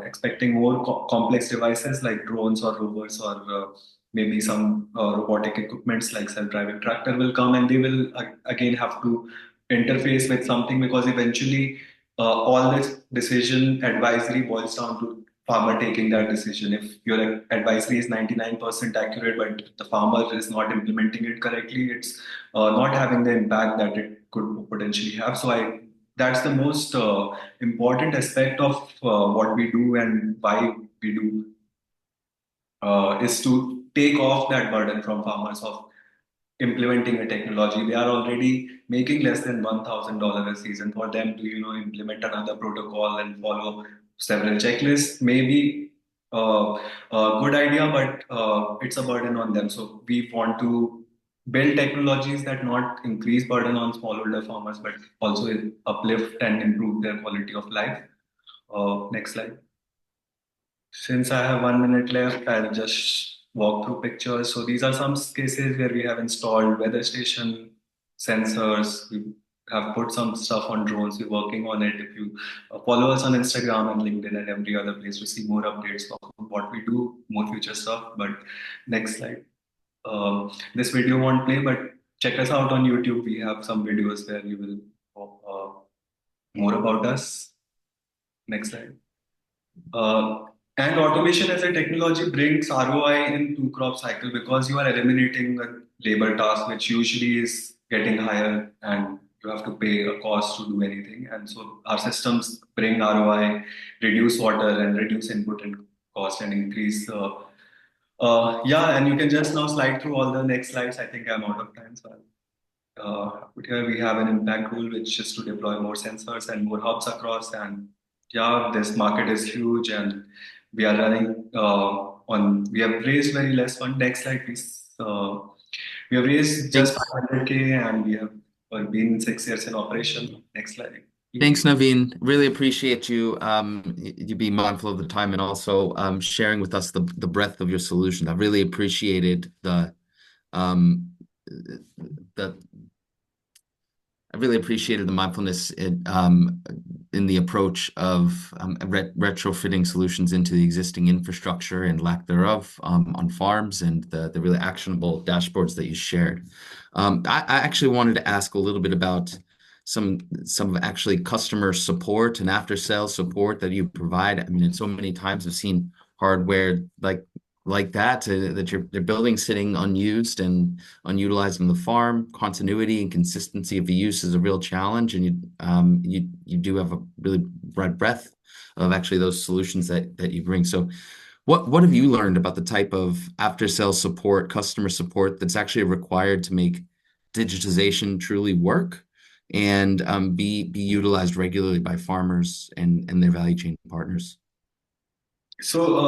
expecting more complex devices like drones or rovers, or maybe some robotic equipments like self-driving tractor will come, and they will again have to interface with something, because eventually all this decision advisory boils down to farmer taking that decision. If your advisory is 99% accurate, but the farmer is not implementing it correctly, it's not having the impact that it could potentially have. So that's the most important aspect of what we do and why we do, is to take off that burden from farmers of implementing a technology. They are already making less than $1,000 a season. For them to implement another protocol and follow several checklists, maybe a good idea, but it's a burden on them. So we want to build technologies that not increase burden on smallholder farmers, but also uplift and improve their quality of life. Next slide. Since I have 1 minute left, I'll just walk through pictures. So these are some cases where we have installed weather station sensors. We have put some stuff on drones. We're working on it. If you follow us on Instagram and LinkedIn and every other place to see more updates of what we do, more future stuff. But next slide. This video won't play, but check us out on YouTube. We have some videos where you will more about us. Next slide. And automation as a technology brings ROI in 2 crop cycle, because you are eliminating a labor task which usually is getting higher and you have to pay a cost to do anything. And so our systems bring ROI, reduce water and reduce input and cost, and increase. Yeah, and you can just now slide through all the next slides. I think I'm out of time, so but here we have an impact rule, which is to deploy more sensors and more hubs across. And yeah, this market is huge, and we are running we have raised very less fund. Next slide, please. We have raised just 500K, and we have been 6 years in operation. Next slide. Thanks, Naveen. Really appreciate you you being mindful of the time, and also sharing with us the breadth of your solution. I really appreciated the mindfulness in the approach of retrofitting solutions into the existing infrastructure and lack thereof on farms, and the really actionable dashboards that you shared. I actually wanted to ask a little bit about some of actually customer support and after sales support that you provide. I mean, so many times I've seen hardware like that that they're building sitting unused and unutilized on the farm. Continuity and consistency of the use is a real challenge, and you do have a really broad breadth of actually those solutions that you bring. So what have you learned about the type of after sales support, customer support that's actually required to make digitization truly work and be utilized regularly by farmers and their value chain partners? So,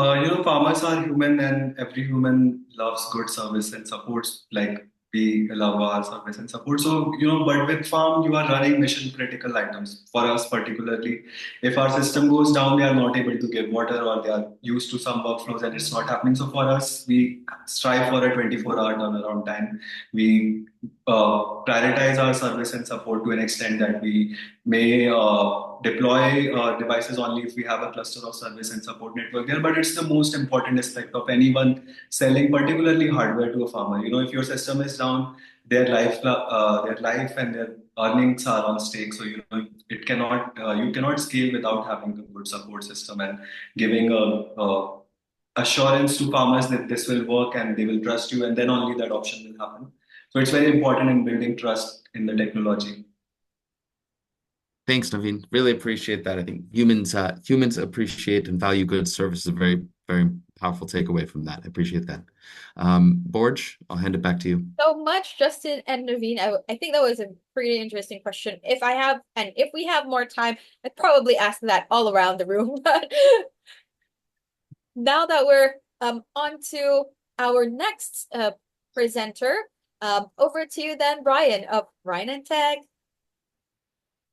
farmers are human and every human loves good service and supports like we love our service and support. So, but with farm, you are running mission critical items. For us particularly, if our system goes down, they are not able to give water or they are used to some workflows and it's not happening. So for us, we strive for a 24-hour turnaround time. We prioritize our service and support to an extent that we may deploy devices only if we have a cluster of service and support network there. But it's the most important aspect of anyone selling, particularly hardware to a farmer. If your system is down, their life and their earnings are on stake. So it cannot you cannot scale without having a good support system and giving a assurance to farmers that this will work and they will trust you, and then only that option will happen. So it's very important in building trust in the technology. Thanks, Naveen. Really appreciate that. I think humans appreciate and value good service is a very, very powerful takeaway from that. I appreciate that. Borj, I'll hand it back to you. So much, Justin and Naveen. I think that was a pretty interesting question. If we have more time, I'd probably ask that all around the room. But now that we're on to our next presenter, over to you then, Brian of Brian and Tech.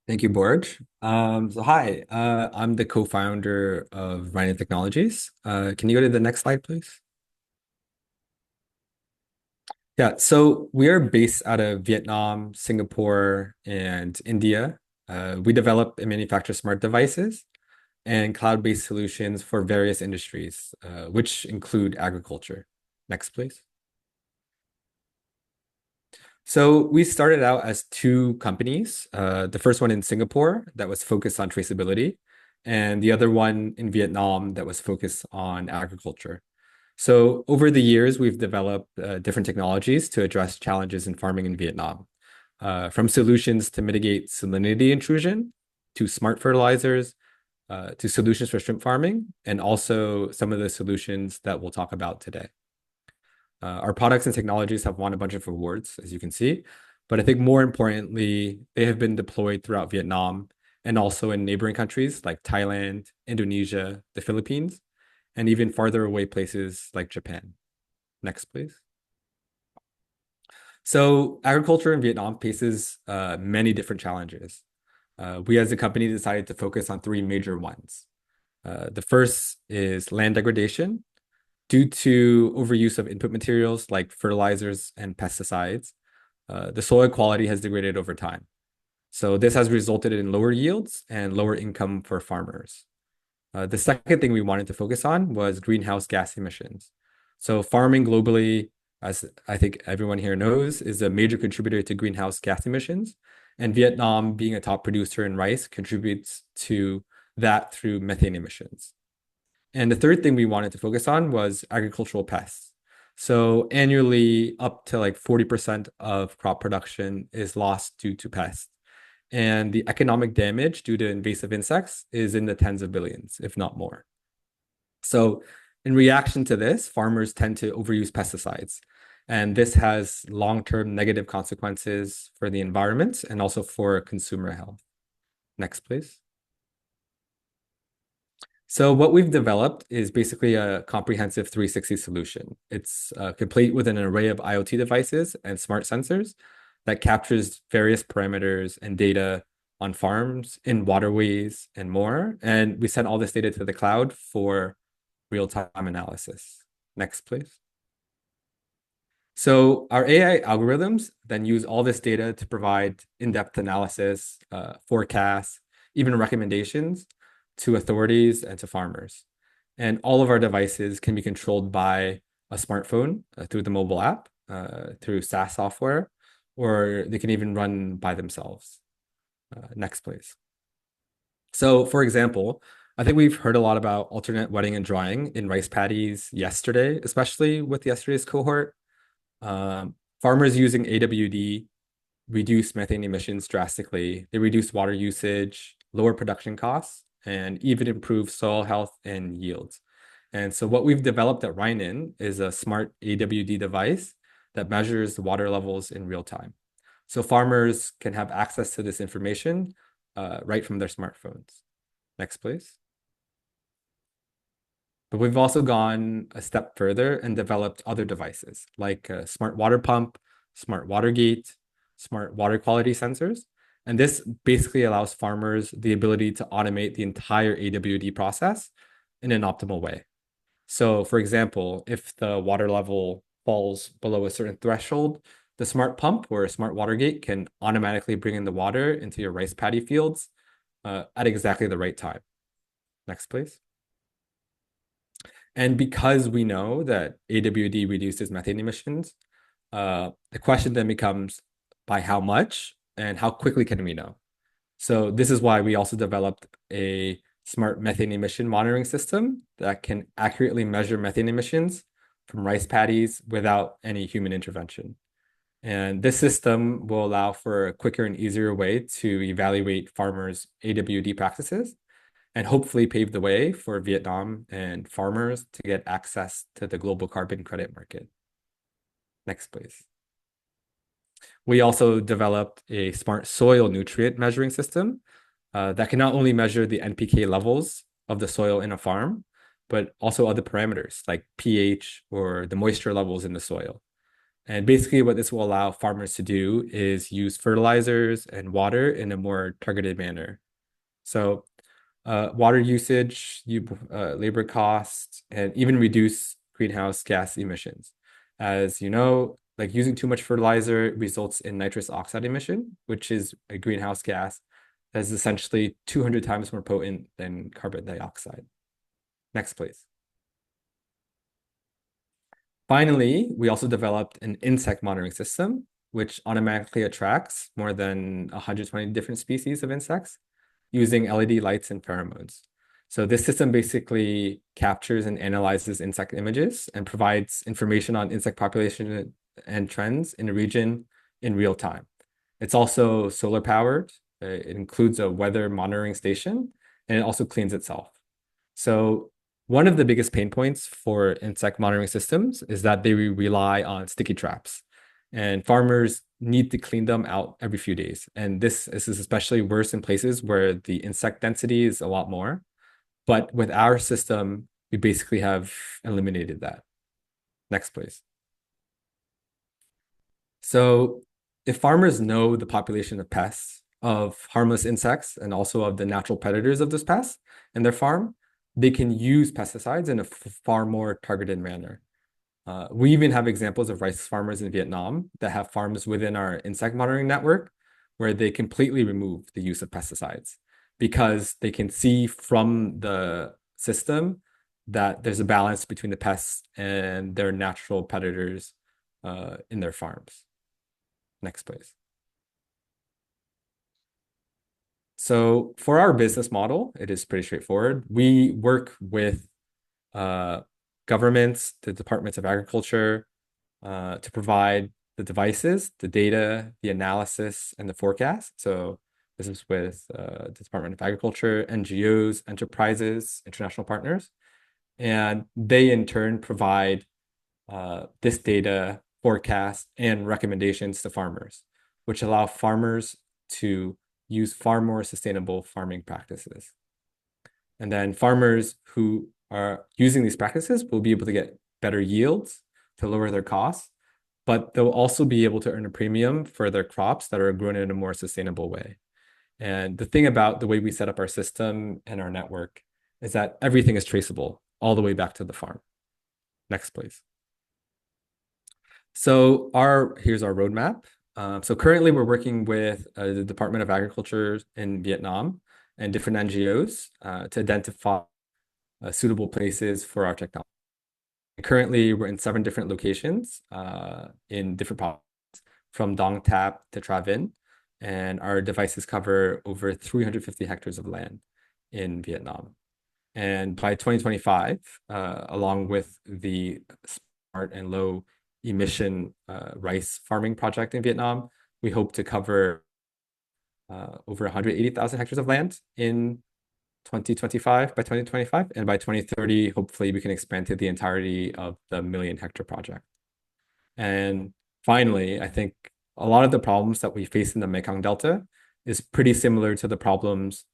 Thank you, Borj. So hi, I'm the co-founder of Rhino Technologies. Can you go to the next slide, please? Yeah, so we are based out of Vietnam, Singapore, and India. We develop and manufacture smart devices and cloud-based solutions for various industries, which include agriculture. Next, please. So we started out as two companies, the first one in Singapore that was focused on traceability, and the other one in Vietnam that was focused on agriculture. So over the years, we've developed different technologies to address challenges in farming in Vietnam, from solutions to mitigate salinity intrusion, to smart fertilizers, to solutions for shrimp farming, and also some of the solutions that we'll talk about today. Our products and technologies have won a bunch of awards, as you can see, but I think more importantly, they have been deployed throughout Vietnam and also in neighboring countries like Thailand, Indonesia, the Philippines, and even farther away places like Japan. Next, please. So agriculture in Vietnam faces many different challenges. We as a company decided to focus on three major ones. The first is land degradation. Due to overuse of input materials like fertilizers and pesticides, the soil quality has degraded over time. So this has resulted in lower yields and lower income for farmers. The second thing we wanted to focus on was greenhouse gas emissions. So farming globally, as I think everyone here knows, is a major contributor to greenhouse gas emissions. And Vietnam, being a top producer in rice, contributes to that through methane emissions. And the third thing we wanted to focus on was agricultural pests. So annually, up to like 40% of crop production is lost due to pests. And the economic damage due to invasive insects is in the tens of billions, if not more. So in reaction to this, farmers tend to overuse pesticides. And this has long-term negative consequences for the environment and also for consumer health. Next, please. So what we've developed is basically a comprehensive 360 solution. It's complete with an array of IoT devices and smart sensors that captures various parameters and data on farms, in waterways, and more. And we send all this data to the cloud for real-time analysis. Next, please. So our AI algorithms then use all this data to provide in-depth analysis, forecasts, even recommendations to authorities and to farmers. And all of our devices can be controlled by a smartphone through the mobile app, through SaaS software, or they can even run by themselves. Next, please. So, for example, I think we've heard a lot about alternate wetting and drying in rice paddies yesterday, especially with yesterday's cohort. Farmers using AWD reduce methane emissions drastically. They reduce water usage, lower production costs, and even improve soil health and yields. And so what we've developed at Reinin is a smart AWD device that measures the water levels in real time. So farmers can have access to this information right from their smartphones. Next, please. But we've also gone a step further and developed other devices like a smart water pump, smart water gate, smart water quality sensors. And this basically allows farmers the ability to automate the entire AWD process in an optimal way. So, for example, if the water level falls below a certain threshold, the smart pump or a smart water gate can automatically bring in the water into your rice paddy fields at exactly the right time. Next, please. And because we know that AWD reduces methane emissions, the question then becomes by how much and how quickly can we know? So this is why we also developed a smart methane emission monitoring system that can accurately measure methane emissions from rice paddies without any human intervention. And this system will allow for a quicker and easier way to evaluate farmers' AWD practices and hopefully pave the way for Vietnam and farmers to get access to the global carbon credit market. Next, please. We also developed a smart soil nutrient measuring system that can not only measure the NPK levels of the soil in a farm, but also other parameters like pH or the moisture levels in the soil. And basically what this will allow farmers to do is use fertilizers and water in a more targeted manner. So water usage, labor costs, and even reduce greenhouse gas emissions. As you know, like using too much fertilizer results in nitrous oxide emission, which is a greenhouse gas that is essentially 200 times more potent than carbon dioxide. Next, please. Finally, we also developed an insect monitoring system, which automatically attracts more than 120 different species of insects using LED lights and pheromones. So this system basically captures and analyzes insect images and provides information on insect population and trends in a region in real time. It's also solar powered. It includes a weather monitoring station, and it also cleans itself. So one of the biggest pain points for insect monitoring systems is that they rely on sticky traps, and farmers need to clean them out every few days. And this is especially worse in places where the insect density is a lot more. But with our system, we basically have eliminated that. Next, please. So if farmers know the population of pests, of harmless insects, and also of the natural predators of this pest in their farm, they can use pesticides in a far more targeted manner. We even have examples of rice farmers in Vietnam that have farms within our insect monitoring network where they completely remove the use of pesticides because they can see from the system that there's a balance between the pests and their natural predators in their farms. Next, please. So for our business model, it is pretty straightforward. We work with governments, the departments of agriculture, to provide the devices, the data, the analysis, and the forecast. So this is with the Department of Agriculture, NGOs, enterprises, international partners. And they in turn provide this data, forecast, and recommendations to farmers, which allow farmers to use far more sustainable farming practices. And then farmers who are using these practices will be able to get better yields to lower their costs, but they'll also be able to earn a premium for their crops that are grown in a more sustainable way. And the thing about the way we set up our system and our network is that everything is traceable all the way back to the farm. Next, please. So here's our roadmap. So currently we're working with the Department of Agriculture in Vietnam and different NGOs to identify suitable places for our technology. Currently, we're in 7 different locations in different provinces, from Dong Thap to Tra Vinh. and our devices cover over 350 hectares of land in Vietnam. And by 2025, along with the smart and low emission rice farming project in Vietnam, we hope to cover over 180,000 hectares of land in 2025, by 2025. And by 2030, hopefully we can expand to the entirety of the million hectare project. And finally, I think a lot of the problems that we face in the Mekong Delta is pretty similar to the problems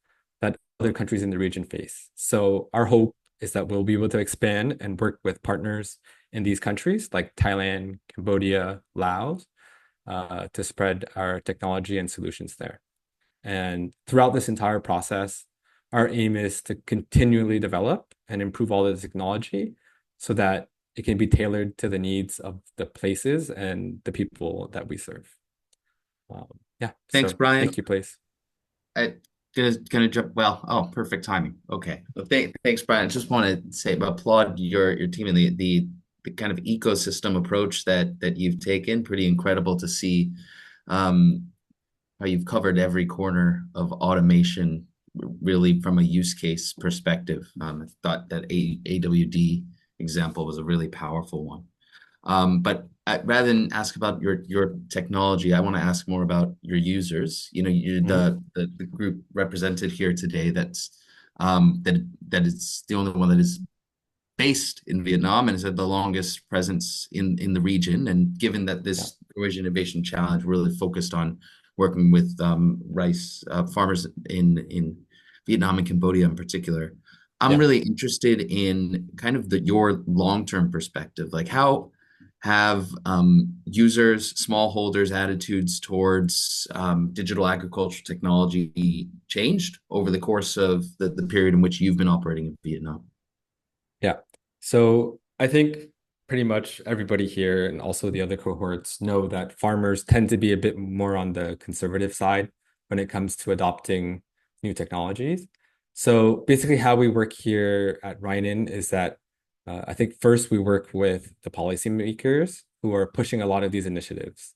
that other countries in the region face. So our hope is that we'll be able to expand and work with partners in these countries like Thailand, Cambodia, Laos, to spread our technology and solutions there. And throughout this entire process, our aim is to continually develop and improve all the technology so that it can be tailored to the needs of the places and the people that we serve. Yeah. Thanks, so Brian. Thank you, please. Gonna jump. Well, oh, perfect timing. Okay. Well, thanks, Brian. I just want to say, applaud your team and the kind of ecosystem approach that you've taken. Pretty incredible to see how you've covered every corner of automation, really from a use case perspective. I thought that AWD example was a really powerful one. But rather than ask about your technology, I want to ask more about your users. You know, the group represented here today that is the only one that is based in Vietnam and has had the longest presence in the region. And given that this Grow-Asia Innovation Challenge really focused on working with rice farmers in Vietnam and Cambodia in particular, I'm really interested in kind of your long-term perspective. Like, how have users, smallholders' attitudes towards digital agricultural technology changed over the course of the period in which you've been operating in Vietnam? Yeah. So I think pretty much everybody here and also the other cohorts know that farmers tend to be a bit more on the conservative side when it comes to adopting new technologies. So basically how we work here at Rhinen is that I think first we work with the policymakers who are pushing a lot of these initiatives.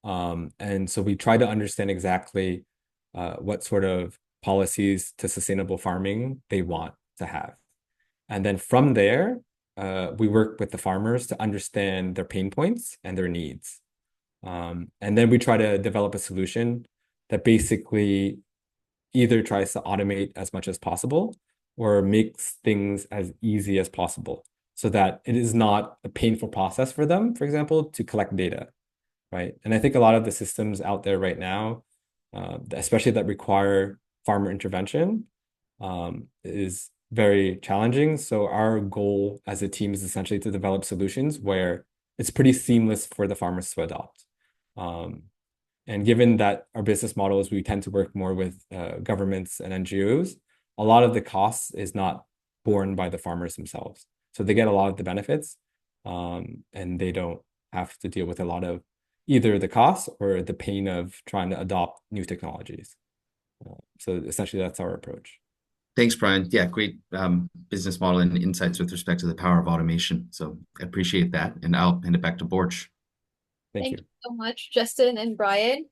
And so we try to understand exactly what sort of policies to sustainable farming they want to have. And then from there, we work with the farmers to understand their pain points and their needs. And then we try to develop a solution that basically either tries to automate as much as possible or makes things as easy as possible so that it is not a painful process for them, for example, to collect data, right? And I think a lot of the systems out there right now, especially that require farmer intervention, is very challenging. So our goal as a team is essentially to develop solutions where it's pretty seamless for the farmers to adopt. And given that our business model is we tend to work more with governments and NGOs, a lot of the costs is not borne by the farmers themselves. So they get a lot of the benefits, and they don't have to deal with a lot of either the costs or the pain of trying to adopt new technologies. So essentially, that's our approach. Thanks, Brian. Yeah, great business model and insights with respect to the power of automation. So I appreciate that. And I'll hand it back to Borch. Thank you so much, Justin and Brian.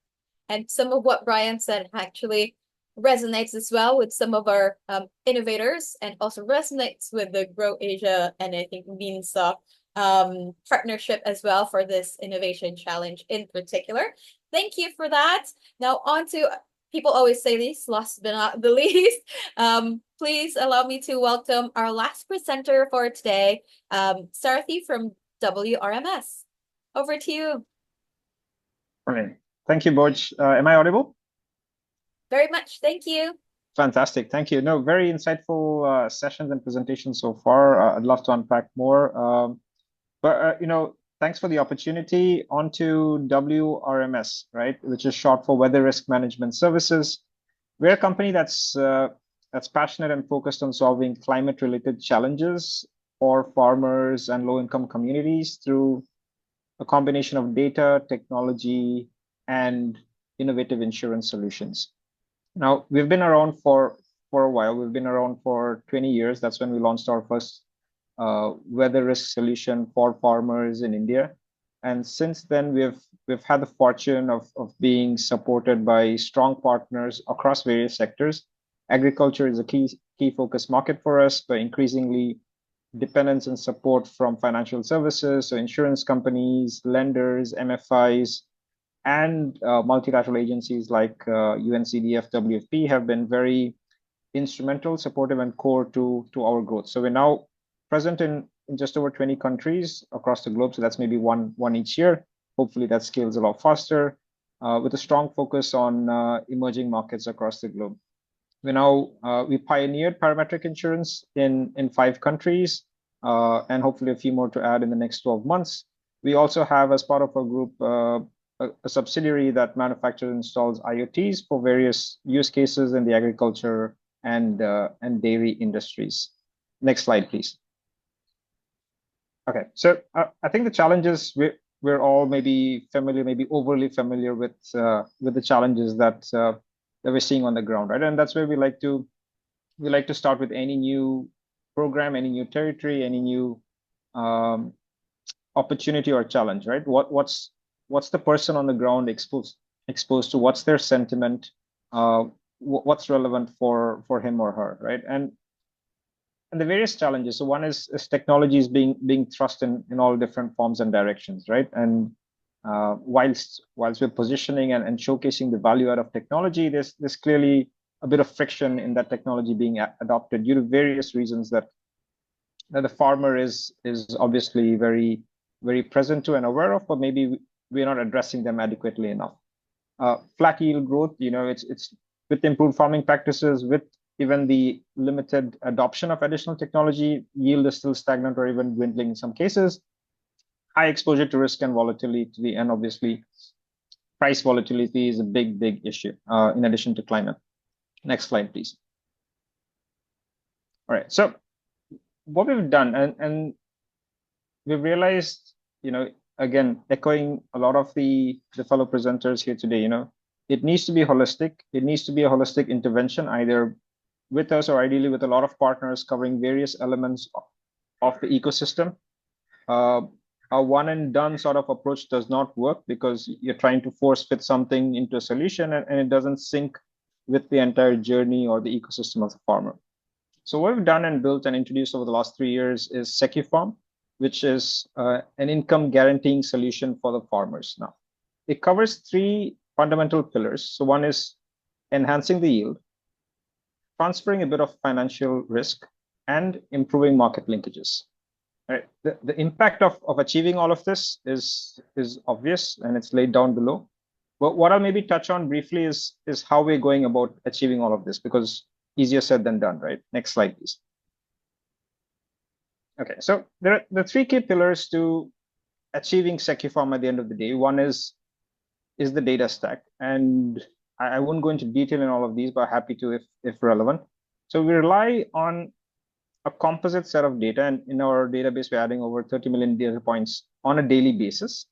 And some of what Brian said actually resonates as well with some of our innovators and also resonates with the Grow Asia and I think Beanstalk partnership as well for this innovation challenge in particular. Thank you for that. Now on to, people always say this, last but not the least, please allow me to welcome our last presenter for today, Sarathi from WRMS. Over to you. All right. Thank you, Borch. Am I audible? Very much. Thank you. Fantastic. Thank you. No, very insightful sessions and presentations so far. I'd love to unpack more. Thanks for the opportunity. On to WRMS, right, which is short for Weather Risk Management Services. We're a company that's passionate and focused on solving climate-related challenges for farmers and low-income communities through a combination of data, technology, and innovative insurance solutions. Now, we've been around for a while. We've been around for 20 years. That's when we launched our first weather risk solution for farmers in India. And since then, we've had the fortune of being supported by strong partners across various sectors. Agriculture is a key focus market for us, but increasingly dependence and support from financial services, so insurance companies, lenders, MFIs, and multilateral agencies like UNCDF, WFP have been very instrumental, supportive, and core to our growth. So we're now present in just over 20 countries across the globe. So that's maybe one each year. Hopefully that scales a lot faster, with a strong focus on emerging markets across the globe. We pioneered parametric insurance in 5 countries, and hopefully a few more to add in the next 12 months. We also have, as part of our group, a subsidiary that manufactures and installs IoTs for various use cases in the agriculture and dairy industries. Next slide, please. Okay, so I think the challenges we're all maybe familiar, maybe overly familiar with the challenges that we're seeing on the ground, right? And that's where we like to start with any new program, any new territory, any new opportunity or challenge, right? What's the person on the ground exposed to? What's their sentiment? What's relevant for him or her, right? And the various challenges. So one is technologies being thrust in all different forms and directions, right? And whilst we're positioning and showcasing the value out of technology, there's clearly a bit of friction in that technology being adopted due to various reasons that the farmer is obviously very, very present to and aware of, but maybe we're not addressing them adequately enough. Flat yield growth, it's with improved farming practices, with even the limited adoption of additional technology, yield is still stagnant or even dwindling in some cases. High exposure to risk and volatility, and obviously price volatility is a big issue, in addition to climate. Next slide, please. All right, so what we've done, and we've realized, again, echoing a lot of the fellow presenters here today, it needs to be holistic. It needs to be a holistic intervention, either with us or ideally with a lot of partners covering various elements of the ecosystem. A one and done sort of approach does not work because you're trying to force fit something into a solution and it doesn't sync with the entire journey or the ecosystem of the farmer. So what we've done and built and introduced over the last 3 years is SecuFarm, which is an income guaranteeing solution for the farmers. Now, it covers 3 fundamental pillars. So one is enhancing the yield, transferring a bit of financial risk, and improving market linkages. Right. The impact of achieving all of this is obvious, and it's laid down below. But what I'll maybe touch on briefly is how we're going about achieving all of this, because easier said than done, right? Next slide, please. Okay, so there are the 3 key pillars to achieving SecuFarm at the end of the day. One is the data stack, and I won't go into detail in all of these, but happy to if relevant. So we rely on a composite set of data, and in our database, we're adding over 30 million data points on a daily basis,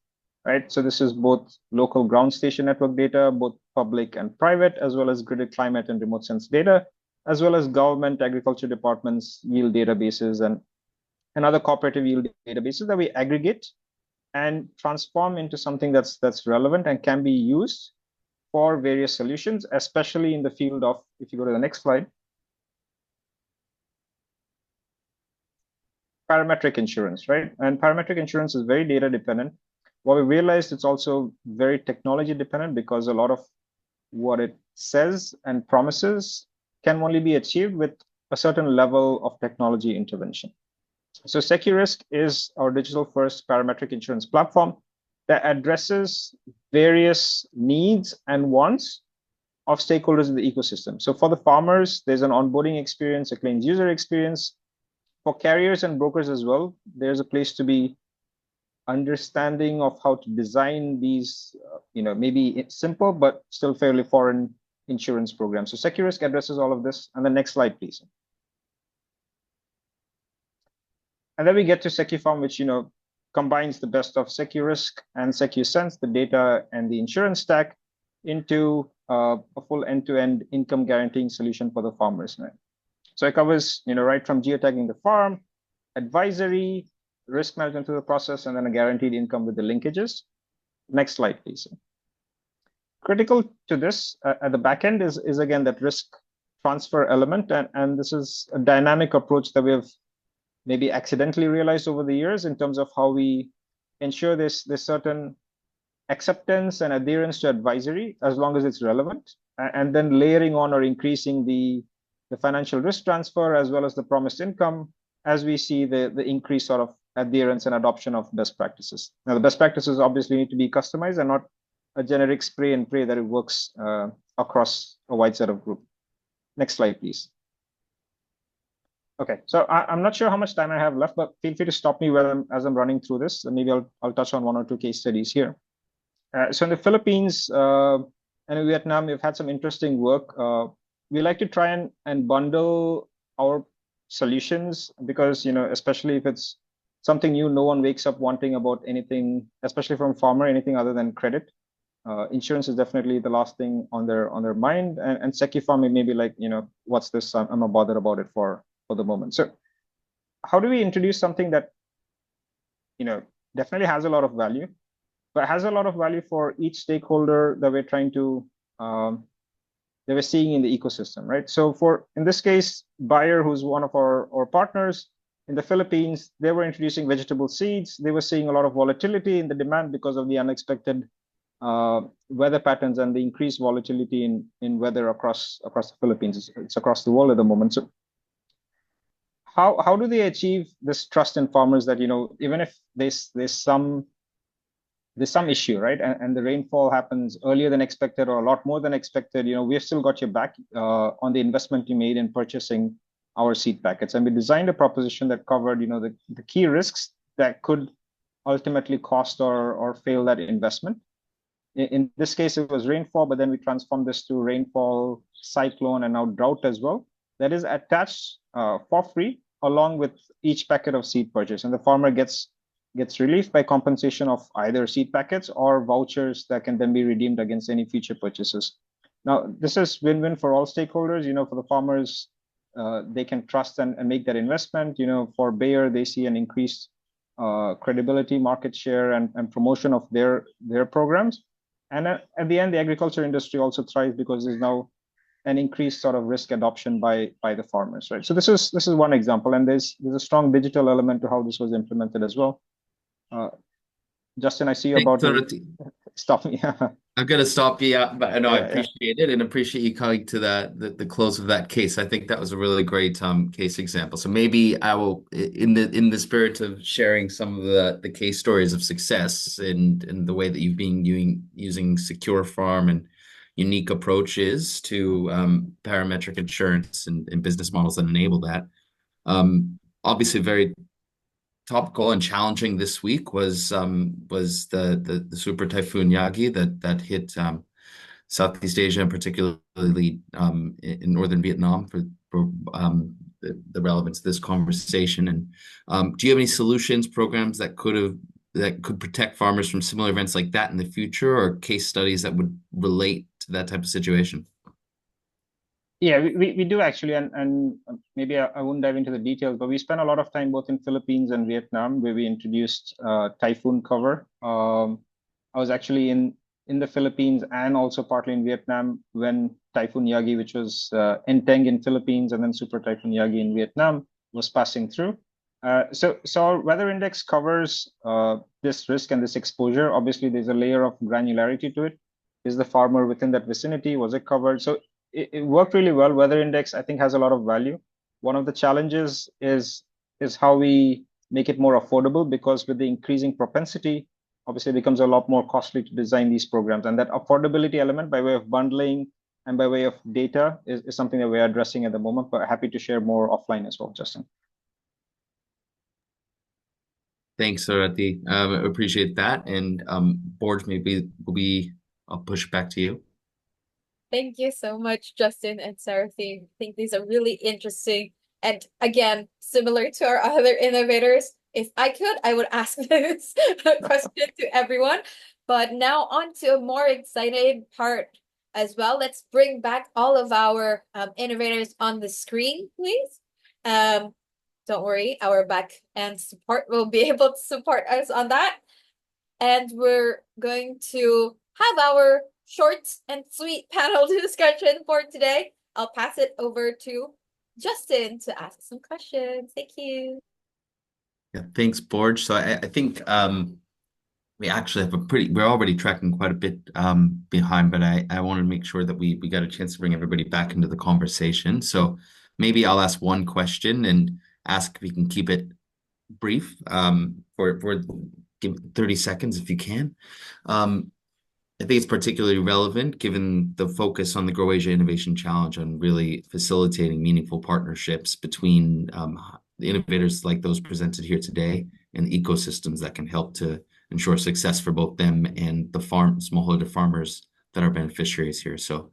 right? So this is both local ground station network data, both public and private, as well as gridded climate and remote sense data, as well as government agriculture departments, yield databases, and other cooperative yield databases that we aggregate and transform into something that's relevant and can be used for various solutions, especially in the field of, if you go to the next slide, parametric insurance, right? And parametric insurance is very data dependent. What we realized, it's also very technology dependent, because a lot of what it says and promises can only be achieved with a certain level of technology intervention. So SecuRisk is our digital first parametric insurance platform that addresses various needs and wants of stakeholders in the ecosystem. So for the farmers, there's an onboarding experience, a claims user experience. For carriers and brokers as well, there's a place to be understanding of how to design these, maybe simple, but still fairly foreign insurance programs. So SecuRisk addresses all of this. And the next slide, please. And then we get to SecuFarm, which, combines the best of SecuRisk and SecuSense, the data and the insurance stack, into a full end-to-end income guaranteeing solution for the farmers. Right? So it covers, right from geotagging the farm, advisory, risk management through the process, and then a guaranteed income with the linkages. Next slide, please. Critical to this at the back end is again that risk transfer element, and this is a dynamic approach that we have maybe accidentally realized over the years in terms of how we ensure there's certain acceptance and adherence to advisory as long as it's relevant, and then layering on or increasing the financial risk transfer as well as the promised income as we see the increased sort of adherence and adoption of best practices. Now, the best practices obviously need to be customized and not a generic spray and pray that it works across a wide set of group. Next slide, please. Okay, so I'm not sure how much time I have left, but feel free to stop me as I'm running through this, and maybe I'll touch on one or two case studies here. So in the Philippines and in Vietnam, we've had some interesting work. We like to try and bundle our solutions because, especially if it's something new, no one wakes up wanting about anything, especially from farmer, anything other than credit. Insurance is definitely the last thing on their mind, and SecuFarm may be like, what's this? I'm not bothered about it for the moment. So how do we introduce something that definitely has a lot of value, but has a lot of value for each stakeholder that we're trying to that we're seeing in the ecosystem, right? So in this case, Bayer, who's one of our partners in the Philippines, they were introducing vegetable seeds. They were seeing a lot of volatility in the demand because of the unexpected weather patterns and the increased volatility in weather across the Philippines. It's across the world at the moment. So how do they achieve this trust in farmers that even if there's some issue, right, and the rainfall happens earlier than expected or a lot more than expected, we've still got your back on the investment you made in purchasing our seed packets, and we designed a proposition that covered the key risks that could ultimately cost or fail that investment. In this case, it was rainfall, but then we transformed this to rainfall, cyclone, and now drought as well. That is attached for free along with each packet of seed purchase, and the farmer gets relief by compensation of either seed packets or vouchers that can then be redeemed against any future purchases. Now, this is win-win for all stakeholders. For the farmers, they can trust and make that investment. For Bayer, they see an increased credibility, market share, and promotion of their programs. And at the end, the agriculture industry also thrives because there's now an increased sort of risk adoption by the farmers, right? So this is one example, and there's a strong digital element to how this was implemented as well. Justin, I see you about to stop me. I'm going to stop you, but I know I Yeah. appreciate it and appreciate you coming to the close of that case. I think that was a really great case example. So maybe I will, in the spirit of sharing some of the case stories of success and the way that you've been using Secure Farm and unique approaches to parametric insurance and business models that enable that. Obviously, very topical and challenging this week was the super typhoon Yagi that hit Southeast Asia, and particularly in northern Vietnam for the relevance of this conversation. And do you have any solutions, programs that could protect farmers from similar events like that in the future, or case studies that would relate to that type of situation? Yeah, we do actually, and maybe I won't dive into the details, but we spent a lot of time both in Philippines and Vietnam where we introduced typhoon cover. I was actually in the Philippines and also partly in Vietnam when Typhoon Yagi, which was Enteng in Philippines and then Super Typhoon Yagi in Vietnam, was passing through. So our weather index covers this risk and this exposure. Obviously, there's a layer of granularity to it. Is the farmer within that vicinity? Was it covered? So it worked really well. Weather index, I think, has a lot of value. One of the challenges is how we make it more affordable, because with the increasing propensity, obviously it becomes a lot more costly to design these programs. And that affordability element by way of bundling and by way of data is something that we're addressing at the moment, but happy to share more offline as well, Justin. Thanks, Sarati. Appreciate that. And boards, maybe I'll push back to you. Thank you so much, Justin and Sarathi. I think these are really interesting. And again, similar to our other innovators, if I could, I would ask this question to everyone. But now on to a more exciting part as well. Let's bring back all of our innovators on the screen, please. Don't worry, our back end support will be able to support us on that. And we're going to have our short and sweet panel discussion for today. I'll pass it over to Justin to ask some questions. Thank you. Yeah, thanks, Borge. So I think we actually have we're already tracking quite a bit behind, but I want to make sure that we got a chance to bring everybody back into the conversation. So maybe I'll ask one question and ask if we can keep it brief for give 30 seconds if you can. I think it's particularly relevant given the focus on the Grow Asia Innovation Challenge on really facilitating meaningful partnerships between the innovators like those presented here today and the ecosystems that can help to ensure success for both them and the smallholder farmers that are beneficiaries here. So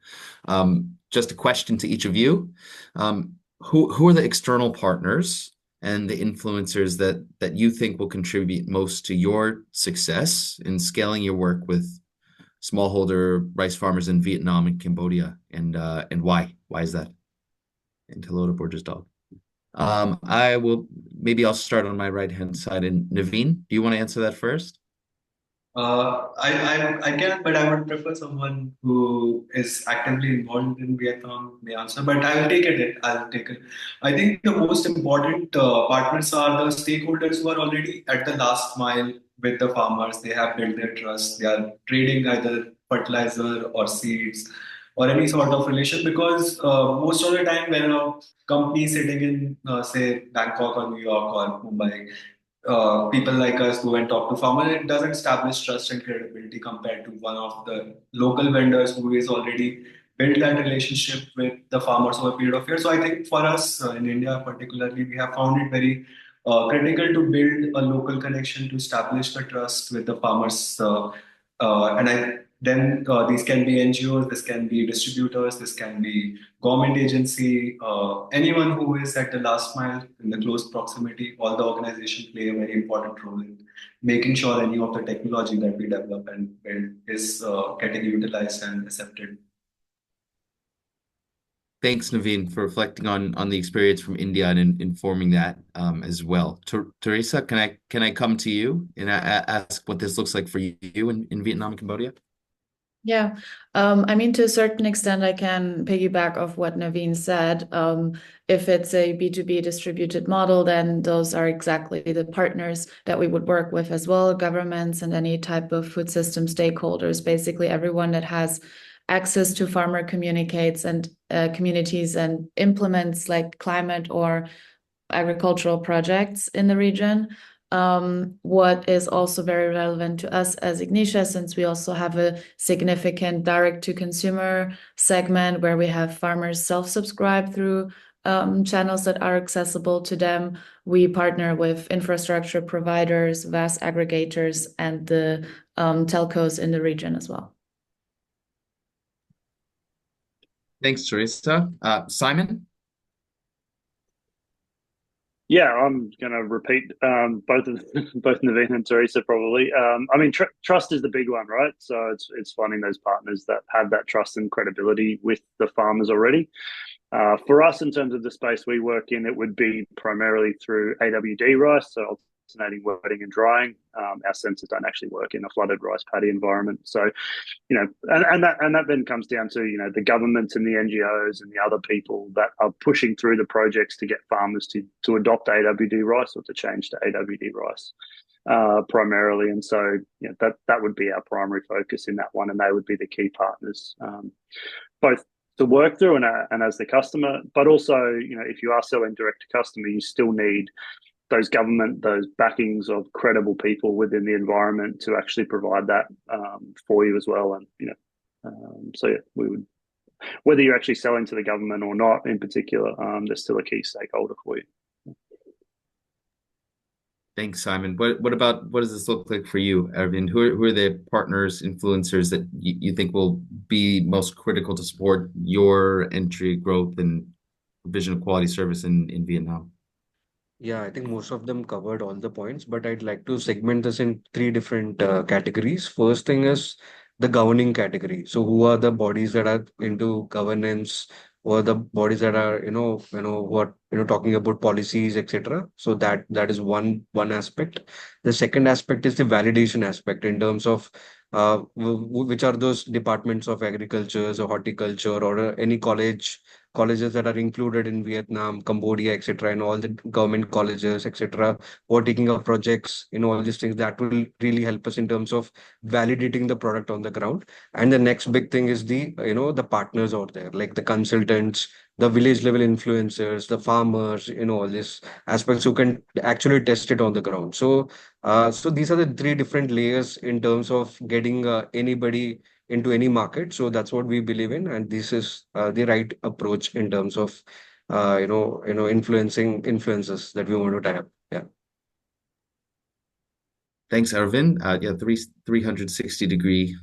just a question to each of you. Who are the external partners and the influencers that you think will contribute most to your success in scaling your work with smallholder rice farmers in Vietnam and Cambodia, and why? Why is that? And hello to Borges Dog. Maybe I'll start on my right-hand side. And Naveen, do you want to answer that first? I can, but I would prefer someone who is actively involved in Vietnam may answer. But I will take it. I'll take it. I think the most important partners are the stakeholders who are already at the last mile with the farmers. They have built their trust. They are trading either fertilizer or seeds or any sort of relation. Because most of the time, when a company sitting in, say, Bangkok or New York or Mumbai, people like us go and talk to farmers, it doesn't establish trust and credibility compared to one of the local vendors who is already built that relationship with the farmers over a period of years. So I think for us in India particularly, we have found it very critical to build a local connection to establish the trust with the farmers. These can be NGOs, this can be distributors, this can be government agency, anyone who is at the last mile in the close proximity. All the organizations play a very important role in making sure any of the technology that we develop and build is getting utilized and accepted. Thanks, Naveen, for reflecting on the experience from India and informing that as well. Teresa, can I come to you and ask what this looks like for you in Vietnam and Cambodia? Yeah, I mean, to a certain extent, I can piggyback off what Naveen said. If it's a B2B distributed model, then those are exactly the partners that we would work with as well, governments and any type of food system stakeholders, basically everyone that has access to farmer communicates and communities and implements like climate or agricultural projects in the region. What is also very relevant to us as Ignitia, since we also have a significant direct-to-consumer segment where we have farmers self-subscribe through channels that are accessible to them. We partner with infrastructure providers, vast aggregators, and the telcos in the region as well. Thanks, Teresa. Simon? Yeah, I'm going to repeat both Naveen and Teresa probably. I mean, trust is the big one, right? So it's finding those partners that have that trust and credibility with the farmers already. For us, in terms of the space we work in, it would be primarily through AWD rice, so alternating wetting and drying. Our sensors don't actually work in a flooded rice paddy environment. So, and that then comes down to, the governments and the NGOs and the other people that are pushing through the projects to get farmers to adopt AWD rice or to change to AWD rice primarily. And so, that would be our primary focus in that one, and they would be the key partners, both to work through and as the customer, but also, if you are selling direct to customer, you still need those backings of credible people within the environment to actually provide that for you as well. And we would, whether you're actually selling to the government or not in particular, there's still a key stakeholder for you. Thanks, Simon. What does this look like for you, Arvind? Who are the partners, influencers that you think will be most critical to support your entry, growth, and vision of quality service in Vietnam? Yeah, I think most of them covered all the points, but I'd like to segment this in three different categories. First thing is the governing category. So who are the bodies that are into governance, or the bodies that are, talking about policies, etc. So that is one aspect. The second aspect is the validation aspect in terms of which are those departments of agriculture or horticulture or any colleges that are included in Vietnam, Cambodia, etc., and all the government colleges, etc., who are taking up projects, all these things that will really help us in terms of validating the product on the ground. And the next big thing is the partners out there, like the consultants, the village level influencers, the farmers, all these aspects who can actually test it on the ground. So these are the three different layers in terms of getting anybody into any market. So that's what we believe in, and this is the right approach in terms of influencing influences that we want to tie up. Yeah. Thanks, Arvind. Yeah, 360-degree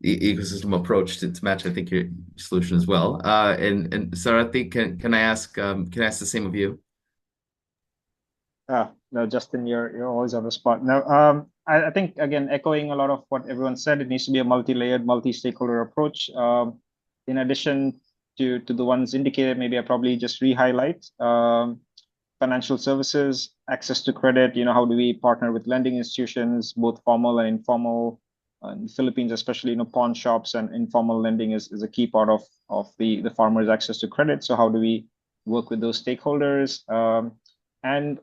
ecosystem approach to match, I think, your solution as well. And Sarathi, can I ask the same of you? No, Justin, you're always on the spot. Now, I think again, echoing a lot of what everyone said, it needs to be a multi-layered, multi-stakeholder approach. In addition to the ones indicated, maybe I probably just re-highlight financial services, access to credit. How do we partner with lending institutions, both formal and informal? In the Philippines, especially, pawn shops and informal lending is a key part of the farmers' access to credit. So how do we work with those stakeholders? And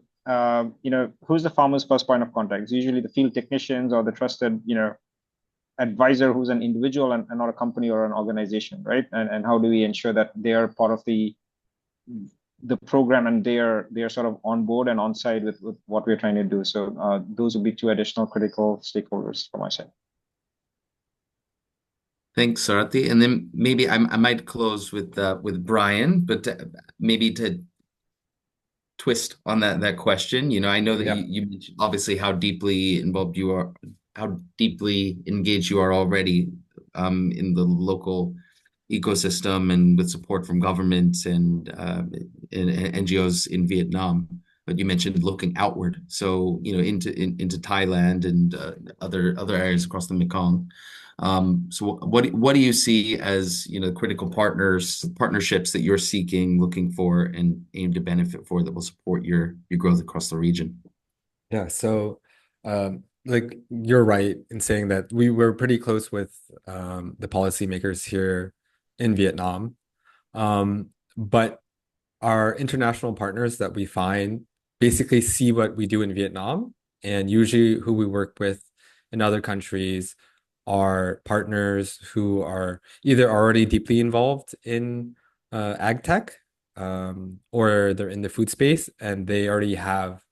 who's the farmer's first point of contact? It's usually the field technicians or the trusted, advisor who's an individual and not a company or an organization, right? And how do we ensure that they are part of the program and they're sort of on board and on side with what we're trying to do. So those would be two additional critical stakeholders from my side. Thanks, Sarathi. And then maybe I might close with Brian, but maybe to twist on that question. I know that you mentioned obviously how deeply involved you are, how deeply engaged you are already in the local ecosystem and with support from governments and NGOs in Vietnam. But you mentioned looking outward, so into Thailand and other areas across the Mekong. So what do you see as critical partnerships that you're seeking, looking for, and aim to benefit for that will support your growth across the region? Yeah, so like you're right in saying that we were pretty close with the policymakers here in Vietnam, but our international partners that we find basically see what we do in Vietnam, and usually who we work with in other countries are partners who are either already deeply involved in ag tech, or they're in the food space and they already have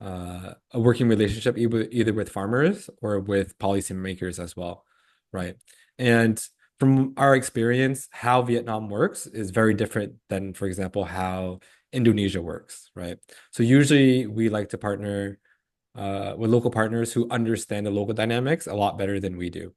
a working relationship either with farmers or with policymakers as well, right? And from our experience, how Vietnam works is very different than, for example, how Indonesia works, right? So usually we like to partner with local partners who understand the local dynamics a lot better than we do.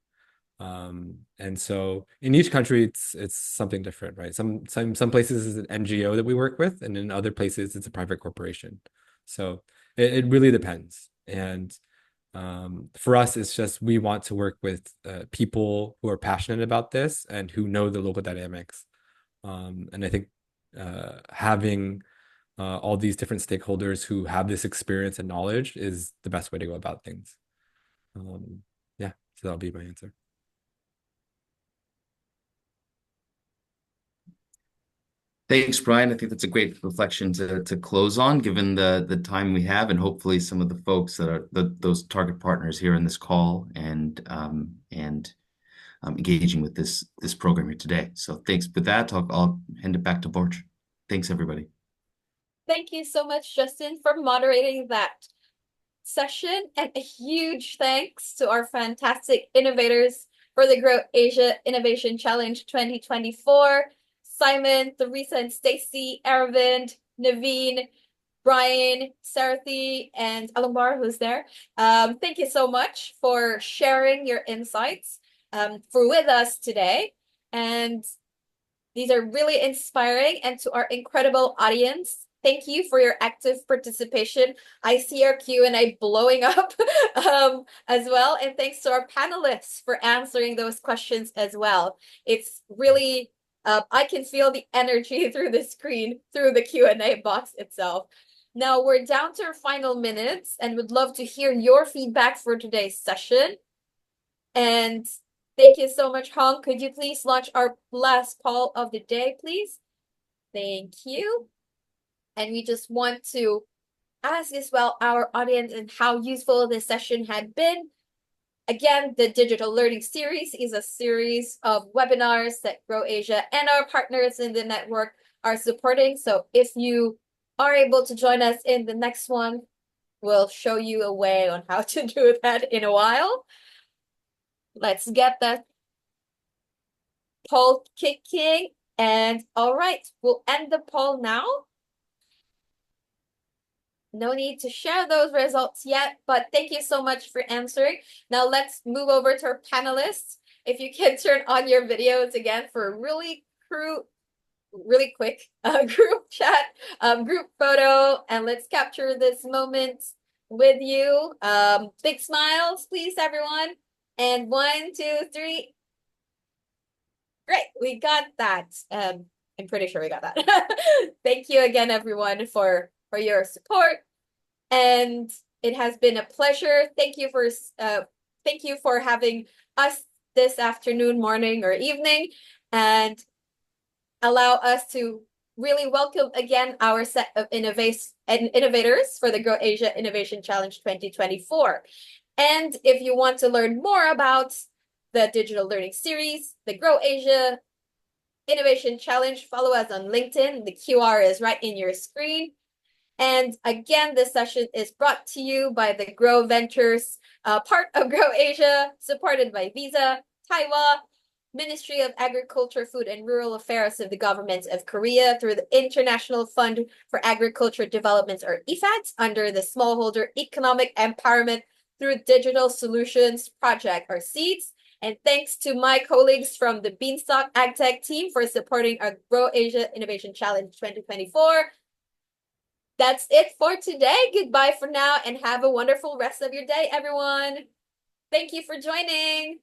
And so in each country, it's something different, right? Some places it's an NGO that we work with, and in other places it's a private corporation. So it really depends. And for us, it's just we want to work with people who are passionate about this and who know the local dynamics. And I think having all these different stakeholders who have this experience and knowledge is the best way to go about things. Yeah, so that'll be my answer. Thanks, Brian. I think that's a great reflection to close on, given the time we have, and hopefully some of the folks that are those target partners here in this call and engaging with this program here today. So thanks. With that, I'll hand it back to Borch. Thanks, everybody. Thank you so much, Justin, for moderating that session, and a huge thanks to our fantastic innovators for the Grow Asia Innovation Challenge 2024. Simon, Theresa, and Stacy, Aravind, Naveen, Brian, Sarathi, and Alomar, who's there. Thank you so much for sharing your insights with us today. And these are really inspiring. And to our incredible audience, thank you for your active participation. I see our Q&A blowing up as well. And thanks to our panelists for answering those questions as well. It's really I can feel the energy through the screen, through the Q&A box itself. Now we're down to our final minutes and would love to hear your feedback for today's session. And thank you so much, Hong. Could you please launch our last poll of the day, please? Thank you. And we just want to ask as well our audience and how useful this session had been. Again, the Digital Learning Series is a series of webinars that GrowAsia and our partners in the network are supporting. So if you are able to join us in the next one, we'll show you a way on how to do that in a while. Let's get the poll kicking. And all right, we'll end the poll now. No need to share those results yet, but thank you so much for answering. Now let's move over to our panelists. If you can turn on your videos again for a really quick group chat, group photo, and let's capture this moment with you. Big smiles, please, everyone. And 1, 2, 3. Great, we got that. I'm pretty sure we got that. Thank you again, everyone, for your support. And it has been a pleasure. Thank you for having us this afternoon, morning, or evening, and allow us to really welcome again our set of innovators for the GrowAsia Innovation Challenge 2024. And if you want to learn more about the Digital Learning Series, the GrowAsia Innovation Challenge, follow us on LinkedIn. The QR is right in your screen. And again, this session is brought to you by the GrowVentures, part of GrowAsia, supported by Visa, Taiwan, Ministry of Agriculture, Food and Rural Affairs of the Government of Korea through the International Fund for Agriculture Development, or IFAD, under the Smallholder Economic Empowerment through Digital Solutions Project, or SEEDS. And thanks to my colleagues from the Beanstalk AgTech team for supporting our GrowAsia Innovation Challenge 2024. That's it for today. Goodbye for now and have a wonderful rest of your day, everyone. Thank you for joining.